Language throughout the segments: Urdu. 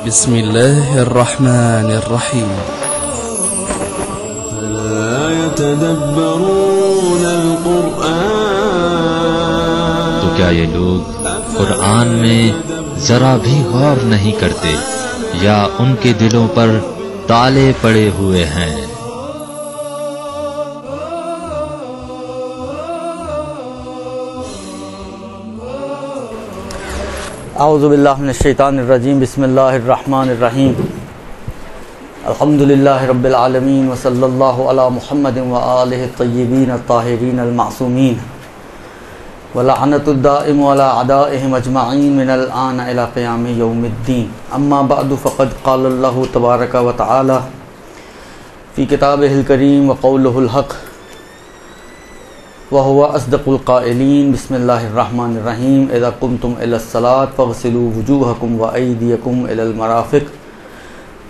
بسم الله الرحمن الرحيم. لا يتدبرون القرآن تو کیا یہ لوگ قرآن میں ذرا بھی غور نہیں کرتے یا ان کے دلوں پر تالے پڑے ہوئے ہیں؟ اعوذ باللہ من الشیطان الرجیم. بسم اللہ الرحمن الرحیم. الحمدللہ رب العالمین وصلی اللہ علی محمد وآلہ الطیبین الطاہرین المعصومین ولعنت الدائم علی اعدائہم اجمعین من الآن الی قیام یوم الدین. اما بعد فقد قال اللہ تبارک و تعالی فی کتابہ الکریم وقولہ الحق وَهُوَ أَصْدَقُ الْقَائِلِينَ. بسم اللہ الرحمن الرحیم. اذا قمتم الى الصلاة فاغسلوا وجوہکم وأیدیکم الى المرافق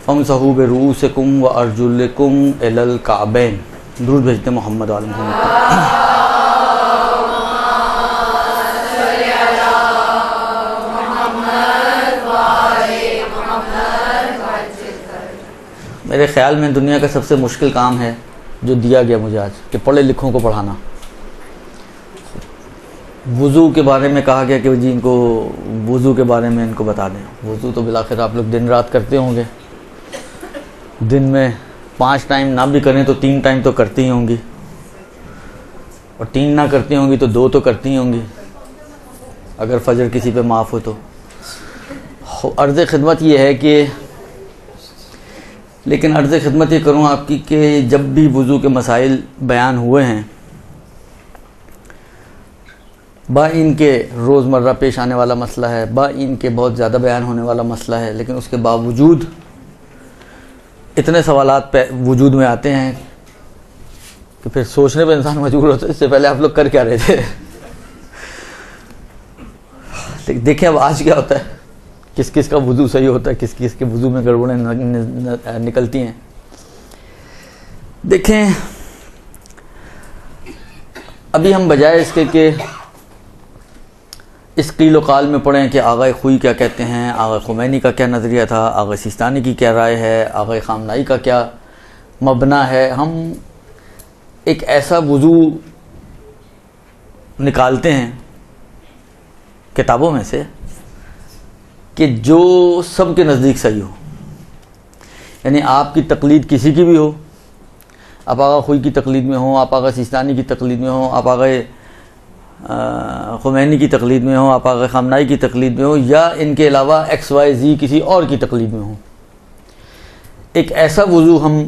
فامسحوا برؤوسکم وارجلکم الى الکعبین. درود بھیجتے محمد علیہ محمد. میرے خیال میں دنیا کا سب سے مشکل کام ہے جو دیا گیا مجھے آج، کہ پڑھے لکھوں کو پڑھانا. وضو کے بارے میں کہا گیا کہ جی ان کو وضو کے بارے میں ان کو بتا دیں. وضو تو بالآخر آپ لوگ دن رات کرتے ہوں گے. دن میں 5 ٹائم نہ بھی کریں تو 3 ٹائم تو کرتی ہی ہوں گی، اور 3 نہ کرتی ہوں گی تو 2 تو کرتی ہی ہوں گی، اگر فجر کسی پہ معاف ہو تو. عرض خدمت یہ ہے کہ لیکن عرض خدمت یہ کروں آپ کی کہ جب بھی وضو کے مسائل بیان ہوئے ہیں، با ان کے روزمرہ پیش آنے والا مسئلہ ہے، با ان کے بہت زیادہ بیان ہونے والا مسئلہ ہے، لیکن اس کے باوجود اتنے سوالات وجود میں آتے ہیں کہ پھر سوچنے پہ انسان مجبور ہوتا ہے اس سے پہلے آپ لوگ کر کیا رہے تھے. دیکھیں اب آج کیا ہوتا ہے، کس کس کا وضو صحیح ہوتا ہے، کس کس کے وضو میں گڑبڑیں نکلتی ہیں. دیکھیں ابھی ہم بجائے اس کے کہ اس قیل و قال میں پڑھیں کہ آغا خوئی کیا کہتے ہیں، آغا خمینی کا کیا نظریہ تھا، آغا سیستانی کی کیا رائے ہے، آغا خامنائی کا کیا مبنا ہے، ہم ایک ایسا وضو نکالتے ہیں کتابوں میں سے کہ جو سب کے نزدیک صحیح ہو. یعنی آپ کی تقلید کسی کی بھی ہو، آپ آغا خوئی کی تقلید میں ہوں، آپ آغا سیستانی کی تقلید میں ہوں، آپ آغا خمینی کی تقلید میں ہوں، آپ آغا خامنائی کی تقلید میں ہوں، یا ان کے علاوہ XYZ کسی اور کی تقلید میں ہوں، ایک ایسا وضو ہم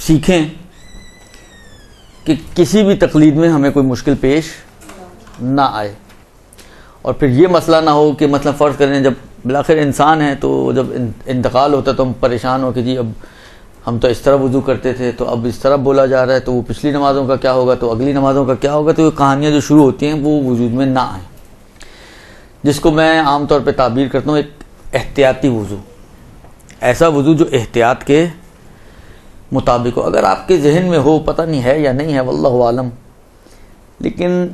سیکھیں کہ کسی بھی تقلید میں ہمیں کوئی مشکل پیش نہ آئے. اور پھر یہ مسئلہ نہ ہو کہ مثلا فرض کریں جب بالآخر انسان ہے تو جب انتقال ہوتا ہے تو ہم پریشان ہو کہ جی اب ہم تو اس طرح وضو کرتے تھے تو اب اس طرح بولا جا رہا ہے، تو وہ پچھلی نمازوں کا کیا ہوگا، تو اگلی نمازوں کا کیا ہوگا. تو یہ کہانیاں جو شروع ہوتی ہیں وہ وجود میں نہ آئیں، جس کو میں عام طور پہ تعبیر کرتا ہوں ایک احتیاطی وضو. ایسا وضو جو احتیاط کے مطابق ہو. اگر آپ کے ذہن میں ہو، پتہ نہیں ہے یا نہیں ہے واللہ عالم، لیکن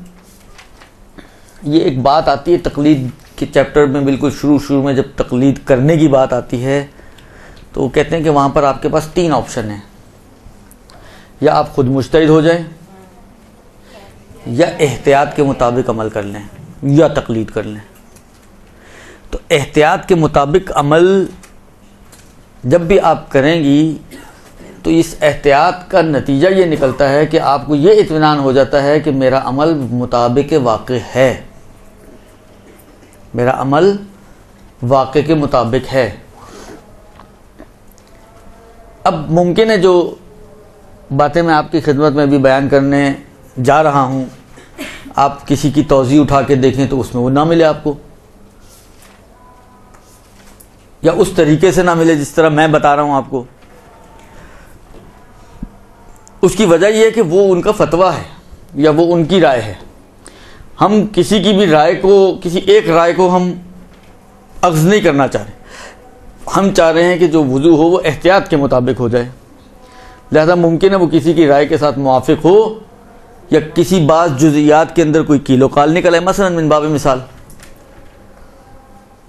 یہ ایک بات آتی ہے تقلید کے چیپٹر میں، بالکل شروع میں جب تقلید کرنے کی بات آتی ہے تو وہ کہتے ہیں کہ وہاں پر آپ کے پاس 3 آپشن ہیں، یا آپ خود مجتہد ہو جائیں، یا احتیاط کے مطابق عمل کر لیں، یا تقلید کر لیں. تو احتیاط کے مطابق عمل جب بھی آپ کریں گی تو اس احتیاط کا نتیجہ یہ نکلتا ہے کہ آپ کو یہ اطمینان ہو جاتا ہے کہ میرا عمل مطابق واقع ہے، میرا عمل واقع کے مطابق ہے. اب ممکن ہے جو باتیں میں آپ کی خدمت میں بھی بیان کرنے جا رہا ہوں آپ کسی کی توضیح اٹھا کے دیکھیں تو اس میں وہ نہ ملے آپ کو، یا اس طریقے سے نہ ملے جس طرح میں بتا رہا ہوں آپ کو. اس کی وجہ یہ ہے کہ وہ ان کا فتویٰ ہے یا وہ ان کی رائے ہے. ہم کسی کی بھی رائے کو، کسی ایک رائے کو ہم اخذ نہیں کرنا چاہ رہے. ہم چاہ رہے ہیں کہ جو وضو ہو وہ احتیاط کے مطابق ہو جائے. لہذا ممکن ہے وہ کسی کی رائے کے ساتھ موافق ہو یا کسی بعض جزئیات کے اندر کوئی کیل و قال نکل ہے. مثلا من باب مثال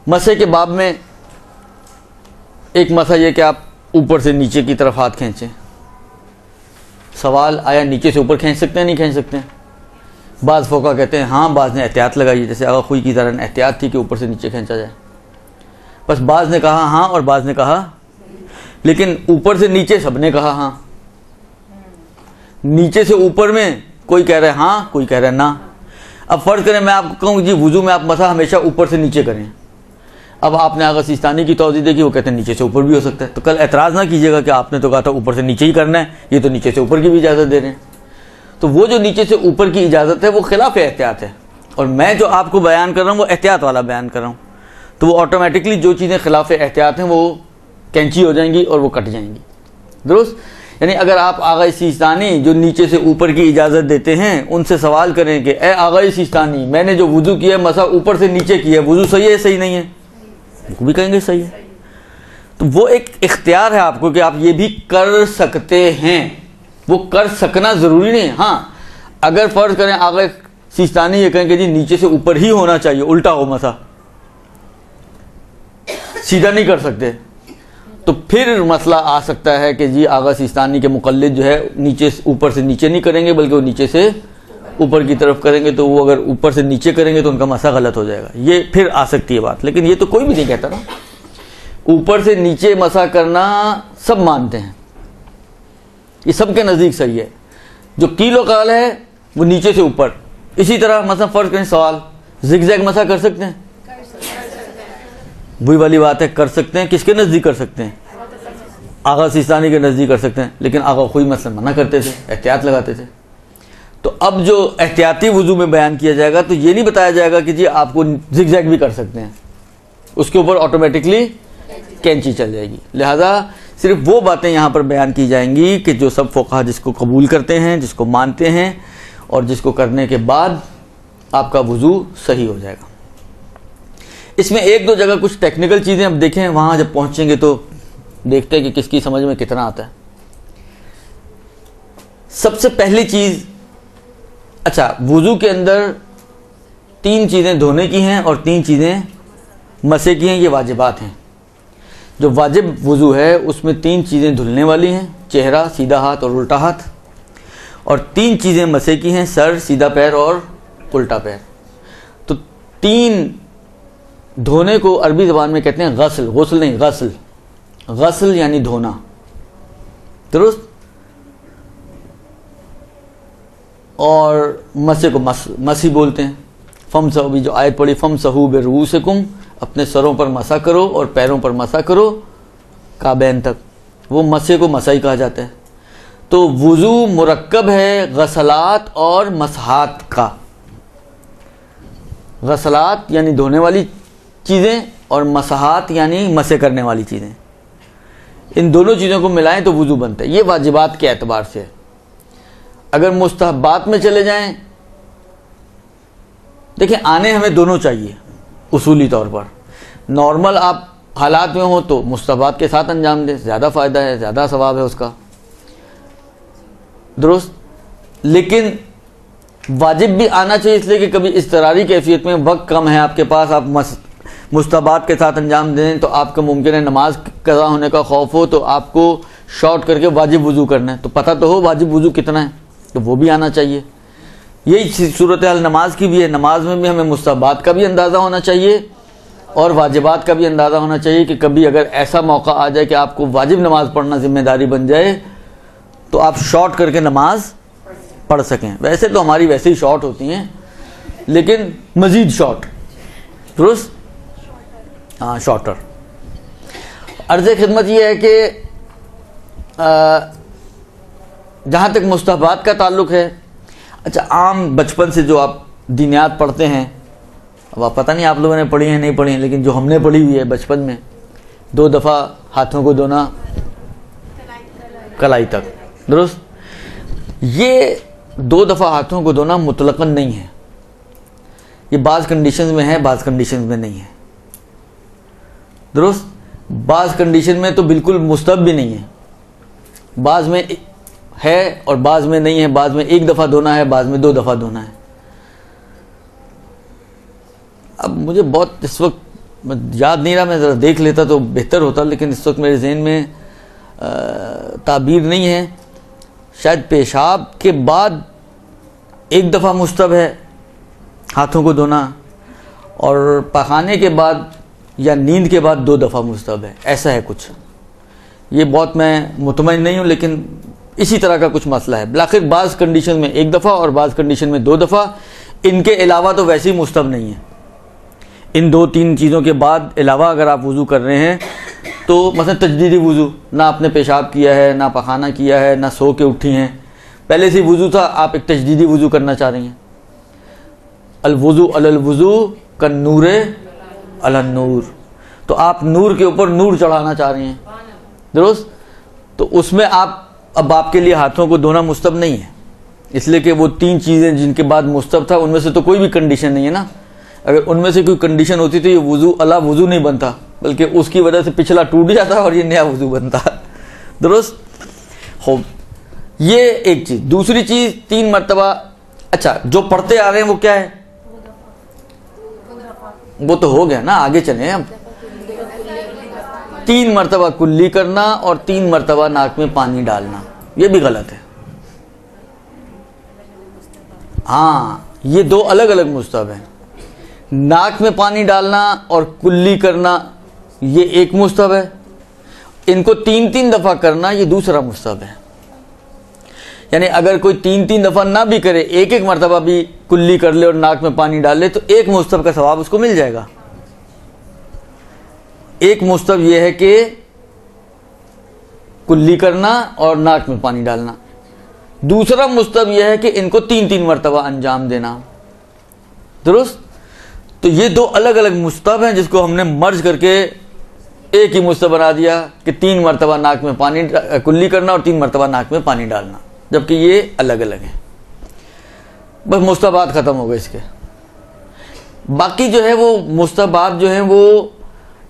مسح کے باب میں ایک مسح یہ کہ آپ اوپر سے نیچے کی طرف ہاتھ کھینچیں. سوال آیا نیچے سے اوپر کھینچ سکتے ہیں نہیں کھینچ سکتے ہیں؟ بعض فقہا کہتے ہیں ہاں، بعض نے احتیاط لگائی جیسے آغا خوئی کی طرح احتیاط تھی کہ اوپر سے نیچے کھینچا جائے. بس بعض نے کہا ہاں اور بعض نے کہا، لیکن اوپر سے نیچے سب نے کہا ہاں. نیچے سے اوپر میں کوئی کہہ رہا ہے ہاں، کوئی کہہ رہا ہے نہ. اب فرض کریں میں آپ کو کہوں جی وضو میں آپ مسح ہمیشہ اوپر سے نیچے کریں. اب آپ نے آغا سیستانی کی توضیح دیکھی، وہ کہتے ہیں نیچے سے اوپر بھی ہو سکتا ہے. تو کل اعتراض نہ کیجیے گا کہ آپ نے تو کہا تھا اوپر سے نیچے ہی کرنا ہے، یہ تو نیچے سے اوپر کی بھی اجازت دے رہے ہیں. تو وہ جو نیچے سے اوپر کی اجازت ہے وہ خلاف احتیاط ہے، اور میں جو آپ کو بیان کر رہا ہوں وہ احتیاط والا بیان کر رہا ہوں. تو وہ آٹومیٹکلی جو چیزیں خلاف احتیاط ہیں وہ کینچی ہو جائیں گی اور وہ کٹ جائیں گی. درست؟ یعنی اگر آپ آغا سیستانی جو نیچے سے اوپر کی اجازت دیتے ہیں ان سے سوال کریں کہ اے آغا سیستانی، میں نے جو وضو کیا ہے مسح اوپر سے نیچے کیا ہے، وضو صحیح ہے صحیح نہیں ہے؟ وہ بھی کہیں گے صحیح ہے. تو وہ ایک اختیار ہے آپ کو کہ آپ یہ بھی کر سکتے ہیں. وہ کر سکنا ضروری نہیں. ہاں اگر فرض کریں آغا سیستانی یہ کہیں کہ جی نیچے سے اوپر ہی ہونا چاہیے، الٹا ہو مسح، سیدھا نہیں کر سکتے، تو پھر مسئلہ آ سکتا ہے کہ جی آغا سیستانی کے مقلد جو ہے نیچے اوپر سے نیچے نہیں کریں گے بلکہ وہ نیچے سے اوپر کی طرف کریں گے. تو وہ اگر اوپر سے نیچے کریں گے تو ان کا مسح غلط ہو جائے گا. یہ پھر آ سکتی ہے بات، لیکن یہ تو کوئی بھی نہیں کہتا نا. اوپر سے نیچے مسح کرنا سب مانتے ہیں، یہ سب کے نزدیک صحیح ہے. جو قیل و قال ہے وہ نیچے سے اوپر. اسی طرح مثلا فرض کریں سوال زگ زیگ مسح کر سکتے ہیں؟ وہی والی بات ہے، کر سکتے ہیں. کس کے نزدیک کر سکتے ہیں؟ آغا سیستانی کے نزدیک کر سکتے ہیں، لیکن آغا خوئی مثلا منع کرتے تھے، احتیاط لگاتے تھے. تو اب جو احتیاطی وضو میں بیان کیا جائے گا تو یہ نہیں بتایا جائے گا کہ جی آپ کو زگ زیگ بھی کر سکتے ہیں، اس کے اوپر آٹومیٹکلی کینچی چل جائے گی. لہذا صرف وہ باتیں یہاں پر بیان کی جائیں گی کہ جو سب فقہا جس کو قبول کرتے ہیں، جس کو مانتے ہیں، اور جس کو کرنے کے بعد آپ کا وضو صحیح ہو جائے گا. اس میں ایک دو جگہ کچھ ٹیکنیکل چیزیں اب دیکھیں، وہاں جب پہنچیں گے تو دیکھتے ہیں کہ کس کی سمجھ میں کتنا آتا ہے. سب سے پہلی چیز، اچھا وضو کے اندر 3 چیزیں دھونے کی ہیں اور 3 چیزیں مسح کی ہیں، یہ واجبات ہیں. جو واجب وضو ہے اس میں 3 چیزیں دھلنے والی ہیں، چہرہ، سیدھا ہاتھ اور الٹا ہاتھ، اور 3 چیزیں مسح کی ہیں، سر، سیدھا پیر اور الٹا پیر. تو 3 دھونے کو عربی زبان میں کہتے ہیں غسل. غسل نہیں، غسل. غسل یعنی دھونا. درست؟ اور مسح کو مسح بولتے ہیں. فمسحوا بھی جو آیت پڑھی فمسحوا برؤوسکم، اپنے سروں پر مسح کرو اور پیروں پر مسح کرو کعبین تک، وہ مسح کو مسح ہی کہا جاتا ہے. تو وضو مرکب ہے غسلات اور مسحات کا. غسلات یعنی دھونے والی چیزیں اور مسحات یعنی مسح کرنے والی چیزیں. ان دونوں چیزوں کو ملائیں تو وضو بنتا ہے. یہ واجبات کے اعتبار سے ہے. اگر مستحبات میں چلے جائیں، دیکھیں آنے ہمیں دونوں چاہیے اصولی طور پر. نارمل آپ حالات میں ہوں تو مستحبات کے ساتھ انجام دیں، زیادہ فائدہ ہے، زیادہ ثواب ہے اس کا. درست؟ لیکن واجب بھی آنا چاہیے، اس لیے کہ کبھی اضطراری کیفیت میں وقت کم ہے آپ کے پاس، آپ مستحبات کے ساتھ انجام دیں تو آپ کا ممکن ہے نماز قضا ہونے کا خوف ہو تو آپ کو شارٹ کر کے واجب وضو کرنا ہے، تو پتہ تو ہو واجب وضو کتنا ہے، تو وہ بھی آنا چاہیے. یہی صورتحال نماز کی بھی ہے. نماز میں بھی ہمیں مستحبات کا بھی اندازہ ہونا چاہیے اور واجبات کا بھی اندازہ ہونا چاہیے کہ کبھی اگر ایسا موقع آ جائے کہ آپ کو واجب نماز پڑھنا ذمہ داری بن جائے تو آپ شارٹ کر کے نماز پڑھ سکیں. ویسے تو ہماری ویسے ہی شارٹ ہوتی ہیں لیکن مزید شارٹ. درست؟ ہاں شارٹر. عرض خدمت یہ ہے کہ جہاں تک مستحبات کا تعلق ہے، اچھا عام بچپن سے جو آپ دینیات پڑھتے ہیں، اب پتہ نہیں آپ لوگوں نے پڑھی ہیں نہیں پڑھی ہیں، لیکن جو ہم نے پڑھی ہوئی ہے بچپن میں 2 دفعہ ہاتھوں کو دھونا کلائی تک. درست؟ یہ 2 دفعہ ہاتھوں کو دھونا مطلقاً نہیں ہے. یہ بعض کنڈیشنز میں ہے، بعض کنڈیشنز میں نہیں ہے. درست؟ بعض کنڈیشن میں تو بالکل مستحب بھی نہیں ہے، بعض میں ہے اور بعض میں نہیں ہے. بعض میں 1 دفعہ دھونا ہے، بعض میں 2 دفعہ دھونا ہے. اب مجھے بہت اس وقت یاد نہیں رہا, میں ذرا دیکھ لیتا تو بہتر ہوتا, لیکن اس وقت میرے ذہن میں تعبیر نہیں ہے. شاید پیشاب کے بعد ایک دفعہ مستحب ہے ہاتھوں کو دھونا, اور پخانے کے بعد یا نیند کے بعد 2 دفعہ مستحب ہے, ایسا ہے کچھ. یہ بہت میں مطمئن نہیں ہوں, لیکن اسی طرح کا کچھ مسئلہ ہے. بالآخر بعض کنڈیشن میں 1 دفعہ اور بعض کنڈیشن میں 2 دفعہ. ان کے علاوہ تو ویسے ہی مستحب نہیں ہے. ان 2-3 چیزوں کے بعد علاوہ اگر آپ وضو کر رہے ہیں تو مثلا تجدیدی وضو, نہ آپ نے پیشاب کیا ہے, نہ پخانہ کیا ہے, نہ سو کے اٹھی ہیں, پہلے سے وضو تھا, آپ ایک تجدیدی وضو کرنا چاہ رہی ہیں. الوضو علی الوضو کالنور علی النور, تو آپ نور کے اوپر نور چڑھانا چاہ رہی ہیں, درست. تو اس میں اب آپ کے لیے ہاتھوں کو دھونا مستحب نہیں ہے, اس لیے کہ وہ 3 چیزیں جن کے بعد مستحب تھا ان میں سے تو کوئی بھی کنڈیشن نہیں ہے نا. اگر ان میں سے کوئی کنڈیشن ہوتی تو یہ وضو علی وضو نہیں بنتا, بلکہ اس کی وجہ سے پچھلا ٹوٹ جاتا اور یہ نیا وضو بنتا, درست. خوب, یہ ایک چیز. دوسری چیز 3 مرتبہ, اچھا جو پڑھتے آ رہے ہیں وہ کیا ہے, وہ تو ہو گیا نا, آگے چلیں. اب 3 مرتبہ کلی کرنا اور 3 مرتبہ ناک میں پانی ڈالنا, یہ بھی غلط ہے. ہاں, یہ 2 الگ الگ مستحب ہیں. ناک میں پانی ڈالنا اور کلی کرنا یہ ایک مستحب ہے, ان کو 3 دفعہ کرنا یہ دوسرا مستحب ہے. یعنی اگر کوئی 3 دفعہ نہ بھی کرے, ایک مرتبہ بھی کلی کر لے اور ناک میں پانی ڈال لے, تو ایک مستحب کا ثواب اس کو مل جائے گا. ایک مستحب یہ ہے کہ کلی کرنا اور ناک میں پانی ڈالنا. دوسرا مستحب یہ ہے کہ ان کو 3 مرتبہ انجام دینا, درست. تو یہ 2 الگ الگ مستحب ہیں جس کو ہم نے مرج کر کے ایک ہی مستحب بنا دیا کہ 3 مرتبہ ناک میں پانی کلی کرنا اور 3 مرتبہ ناک میں پانی ڈالنا, جبکہ یہ الگ الگ ہیں. بس مستحبات ختم ہو گئے اس کے. باقی جو ہے وہ مستحبات جو ہیں وہ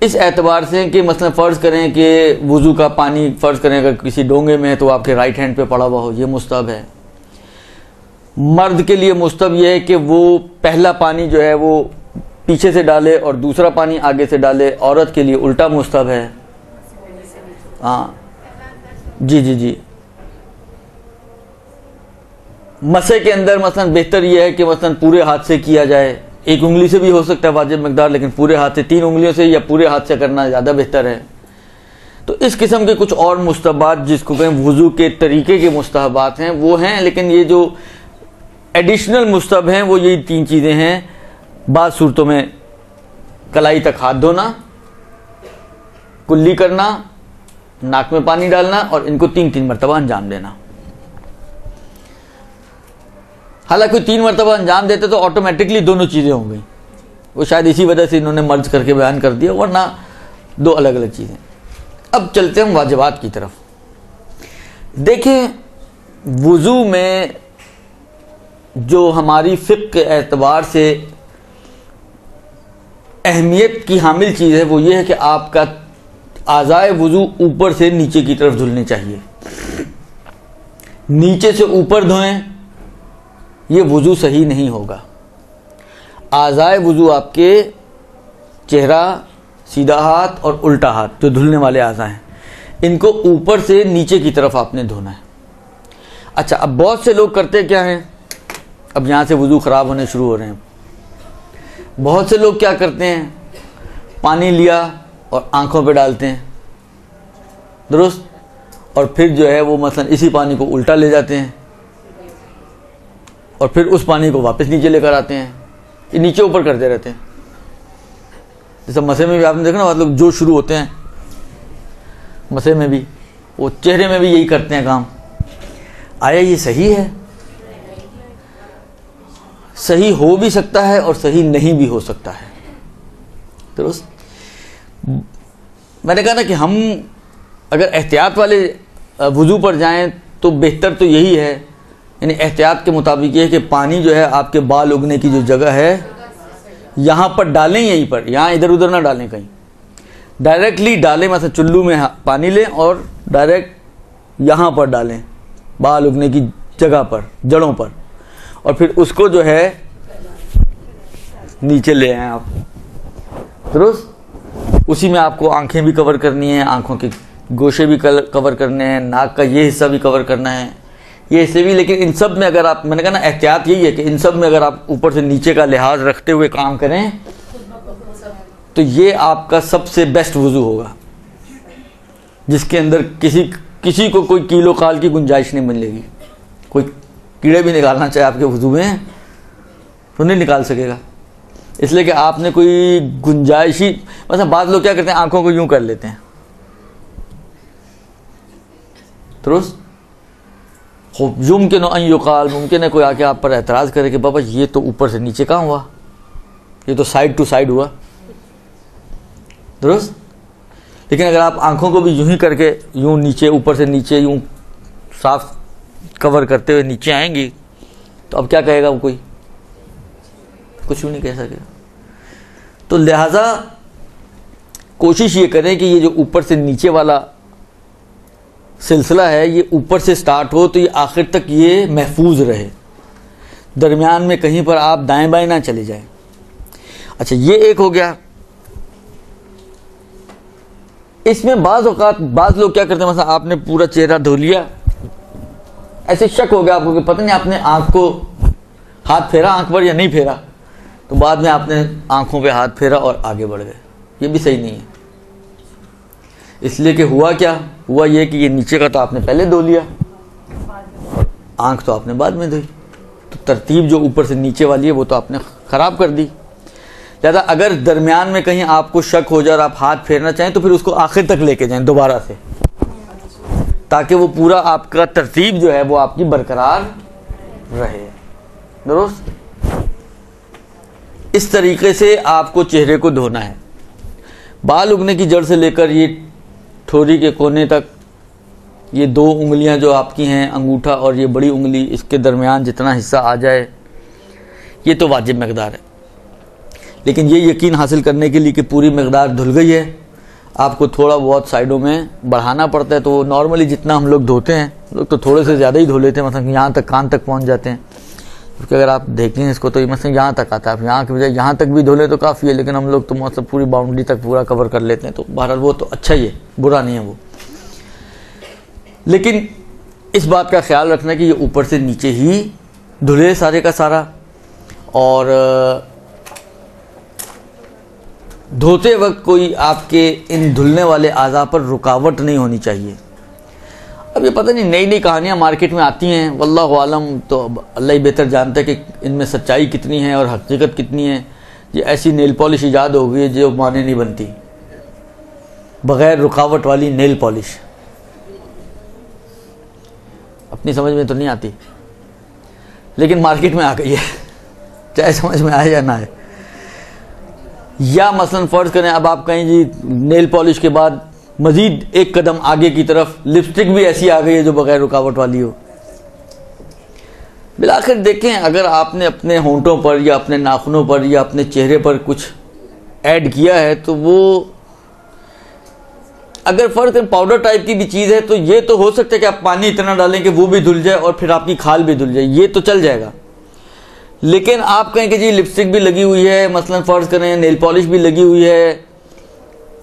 اس اعتبار سے کہ مثلا فرض کریں کہ وضو کا پانی فرض کریں اگر کسی ڈونگے میں ہے تو آپ کے رائٹ ہینڈ پہ پڑا ہوا ہو, یہ مستحب ہے. مرد کے لیے مستحب یہ ہے کہ وہ پہلا پانی جو ہے وہ پیچھے سے ڈالے اور دوسرا پانی آگے سے ڈالے. عورت کے لیے الٹا مستحب ہے. ہاں جی. مسے کے اندر مثلا بہتر یہ ہے کہ مثلا پورے ہاتھ سے کیا جائے, 1 انگلی سے بھی ہو سکتا ہے واجب مقدار, لیکن پورے ہاتھ سے 3 انگلیوں سے یا پورے ہاتھ سے کرنا زیادہ بہتر ہے. تو اس قسم کے کچھ اور مستحبات جس کو کہیں وضو کے طریقے کے مستحبات ہیں وہ ہیں, لیکن یہ جو ایڈیشنل مستحب ہیں وہ یہی 3 چیزیں ہیں. بعض صورتوں میں کلائی تک ہاتھ دھونا, کلی کرنا, ناک میں پانی ڈالنا اور ان کو 3 مرتبہ انجام دینا. حالانکہ 3 مرتبہ انجام دیتے تو آٹومیٹکلی دونوں چیزیں ہو گئیں, وہ شاید اسی وجہ سے انہوں نے مرج کر کے بیان کر دیا, ورنہ 2 الگ الگ چیزیں. اب چلتے ہیں واجبات کی طرف. دیکھیں وضو میں جو ہماری فقہ کے اعتبار سے اہمیت کی حامل چیز ہے وہ یہ ہے کہ آپ کا اعضائے وضو اوپر سے نیچے کی طرف دھلنے چاہیے. نیچے سے اوپر دھوئیں یہ وضو صحیح نہیں ہوگا. اعضائے وضو آپ کے چہرہ, سیدھا ہاتھ اور الٹا ہاتھ جو دھلنے والے اعضاء ہیں, ان کو اوپر سے نیچے کی طرف آپ نے دھونا ہے. اچھا, اب بہت سے لوگ کرتے کیا ہیں, اب یہاں سے وضو خراب ہونے شروع ہو رہے ہیں. بہت سے لوگ کیا کرتے ہیں, پانی لیا اور آنکھوں پہ ڈالتے ہیں, درست, اور پھر جو ہے وہ مثلا اسی پانی کو الٹا لے جاتے ہیں اور پھر اس پانی کو واپس نیچے لے کر آتے ہیں. یہ نیچے اوپر کرتے رہتے ہیں. جیسے مسے میں بھی آپ نے دیکھا نا, مطلب جو شروع ہوتے ہیں مسے میں بھی, وہ چہرے میں بھی یہی کرتے ہیں کام. آیا یہ صحیح ہے؟ صحیح ہو بھی سکتا ہے اور صحیح نہیں بھی ہو سکتا ہے, درست. میں نے کہا نا کہ ہم اگر احتیاط والے وضو پر جائیں تو بہتر تو یہی ہے, یعنی احتیاط کے مطابق یہ ہے کہ پانی جو ہے آپ کے بال اگنے کی جو جگہ ہے یہاں پر ڈالیں, یہیں پر, یہاں ادھر ادھر نہ ڈالیں, کہیں ڈائریکٹلی ڈالیں. مثلا چلو میں پانی لیں اور ڈائریکٹ یہاں پر ڈالیں, بال اگنے کی جگہ پر, جڑوں پر, اور پھر اس کو جو ہے نیچے لے آئیں آپ, درست. اسی میں آپ کو آنکھیں بھی کور کرنی ہیں، آنکھوں کے گوشے بھی کور کرنے ہیں، ناک کا یہ حصہ بھی کور کرنا ہے، یہ حصے بھی. لیکن ان سب میں اگر آپ، میں نے کہا نا احتیاط یہی ہے کہ ان سب میں اگر آپ اوپر سے نیچے کا لحاظ رکھتے ہوئے کام کریں تو یہ آپ کا سب سے بیسٹ وضو ہوگا، جس کے اندر کسی کو کوئی کیلو کال کی گنجائش نہیں ملے گی. کوئی کیڑے بھی نکالنا چاہے آپ کے وضو میں تو نہیں نکال سکے گا، اس لیے کہ آپ نے کوئی گنجائش ہی، مثلا بعض لوگ کیا کرتے ہیں آنکھوں کو یوں کر لیتے ہیں، درست. یمکن ان یقال، ممکن ہے کوئی آ کے آپ پر اعتراض کرے کہ بابا یہ تو اوپر سے نیچے کہاں ہوا، یہ تو سائڈ ٹو سائڈ ہوا، درست. لیکن اگر آپ آنکھوں کو بھی یوں ہی کر کے یوں نیچے اوپر سے نیچے یوں صاف کور کرتے ہوئے نیچے آئیں گی تو اب کیا کہے گا وہ، کوئی کچھ بھی نہیں کہہ سکے گا. تو لہذا کوشش یہ کریں کہ یہ جو اوپر سے نیچے والا سلسلہ ہے یہ اوپر سے سٹارٹ ہو تو یہ آخر تک یہ محفوظ رہے، درمیان میں کہیں پر آپ دائیں بائیں نہ چلے جائیں. اچھا یہ ایک ہو گیا. اس میں بعض اوقات بعض لوگ کیا کرتے ہیں، مثلا آپ نے پورا چہرہ دھو لیا، ایسے شک ہو گیا آپ کو کہ پتہ نہیں آپ نے آنکھ کو ہاتھ پھیرا آنکھ پر یا نہیں پھیرا، تو بعد میں آپ نے آنکھوں پہ ہاتھ پھیرا اور آگے بڑھ گئے. یہ بھی صحیح نہیں ہے، اس لیے کہ ہوا کیا، ہوا یہ کہ یہ نیچے کا تو آپ نے پہلے دھو لیا، آنکھ تو آپ نے بعد میں دھوئی، تو ترتیب جو اوپر سے نیچے والی ہے وہ تو آپ نے خراب کر دی. لہٰذا اگر درمیان میں کہیں آپ کو شک ہو جائے اور آپ ہاتھ پھیرنا چاہیں تو پھر اس کو آخر تک لے کے جائیں دوبارہ سے، تاکہ وہ پورا آپ کا ترتیب جو ہے وہ آپ کی برقرار رہے، درست. اس طریقے سے آپ کو چہرے کو دھونا ہے. بال اگنے کی جڑ سے لے کر یہ ٹھوری کے کونے تک، یہ 2 انگلیاں جو آپ کی ہیں، انگوٹھا اور یہ بڑی انگلی، اس کے درمیان جتنا حصہ آ جائے یہ تو واجب مقدار ہے. لیکن یہ یقین حاصل کرنے کے لیے کہ پوری مقدار دھل گئی ہے، آپ کو تھوڑا بہت سائڈوں میں بڑھانا پڑتا ہے. تو نارملی جتنا ہم لوگ دھوتے ہیں، لوگ تو تھوڑے سے زیادہ ہی دھو لیتے ہیں، مثلا یہاں تک کان تک پہنچ جاتے ہیں. کیونکہ اگر آپ دیکھیں اس کو تو یہ مثلا یہاں تک آتا ہے، آپ یہاں کے بجائے یہاں تک بھی دھو لیں تو کافی ہے، لیکن ہم لوگ تو مطلب پوری باؤنڈری تک پورا کور کر لیتے ہیں. تو بہرحال وہ تو اچھا ہی ہے، برا نہیں ہے وہ. لیکن اس بات کا خیال رکھنا کہ یہ اوپر سے نیچے ہی دھلے سارے کا سارا، اور دھوتے وقت کوئی آپ کے ان دھلنے والے اعضاء پر رکاوٹ نہیں ہونی چاہیے. اب یہ پتہ نہیں نئی نئی کہانیاں مارکیٹ میں آتی ہیں، واللہ عالم، تو اللہ ہی بہتر جانتا ہے کہ ان میں سچائی کتنی ہے اور حقیقت کتنی ہے. یہ ایسی نیل پالش ایجاد ہو گئی ہے جو معنی نہیں بنتی، بغیر رکاوٹ والی نیل پالش. اپنی سمجھ میں تو نہیں آتی لیکن مارکیٹ میں آ گئی ہے، چاہے سمجھ میں آئے یا نہ آئے. یا مثلا فرض کریں اب آپ کہیں جی نیل پالش کے بعد مزید ایک قدم آگے کی طرف لپسٹک بھی ایسی آ گئی ہے جو بغیر رکاوٹ والی ہو. بالآخر دیکھیں اگر آپ نے اپنے ہونٹوں پر یا اپنے ناخنوں پر یا اپنے چہرے پر کچھ ایڈ کیا ہے تو وہ اگر فرض کریں پاؤڈر ٹائپ کی بھی چیز ہے تو یہ تو ہو سکتا ہے کہ آپ پانی اتنا ڈالیں کہ وہ بھی دھل جائے اور پھر آپ کی کھال بھی دھل جائے، یہ تو چل جائے گا. لیکن آپ کہیں کہ جی لپسٹک بھی لگی ہوئی ہے، مثلا فرض کریں نیل پالش بھی لگی ہوئی ہے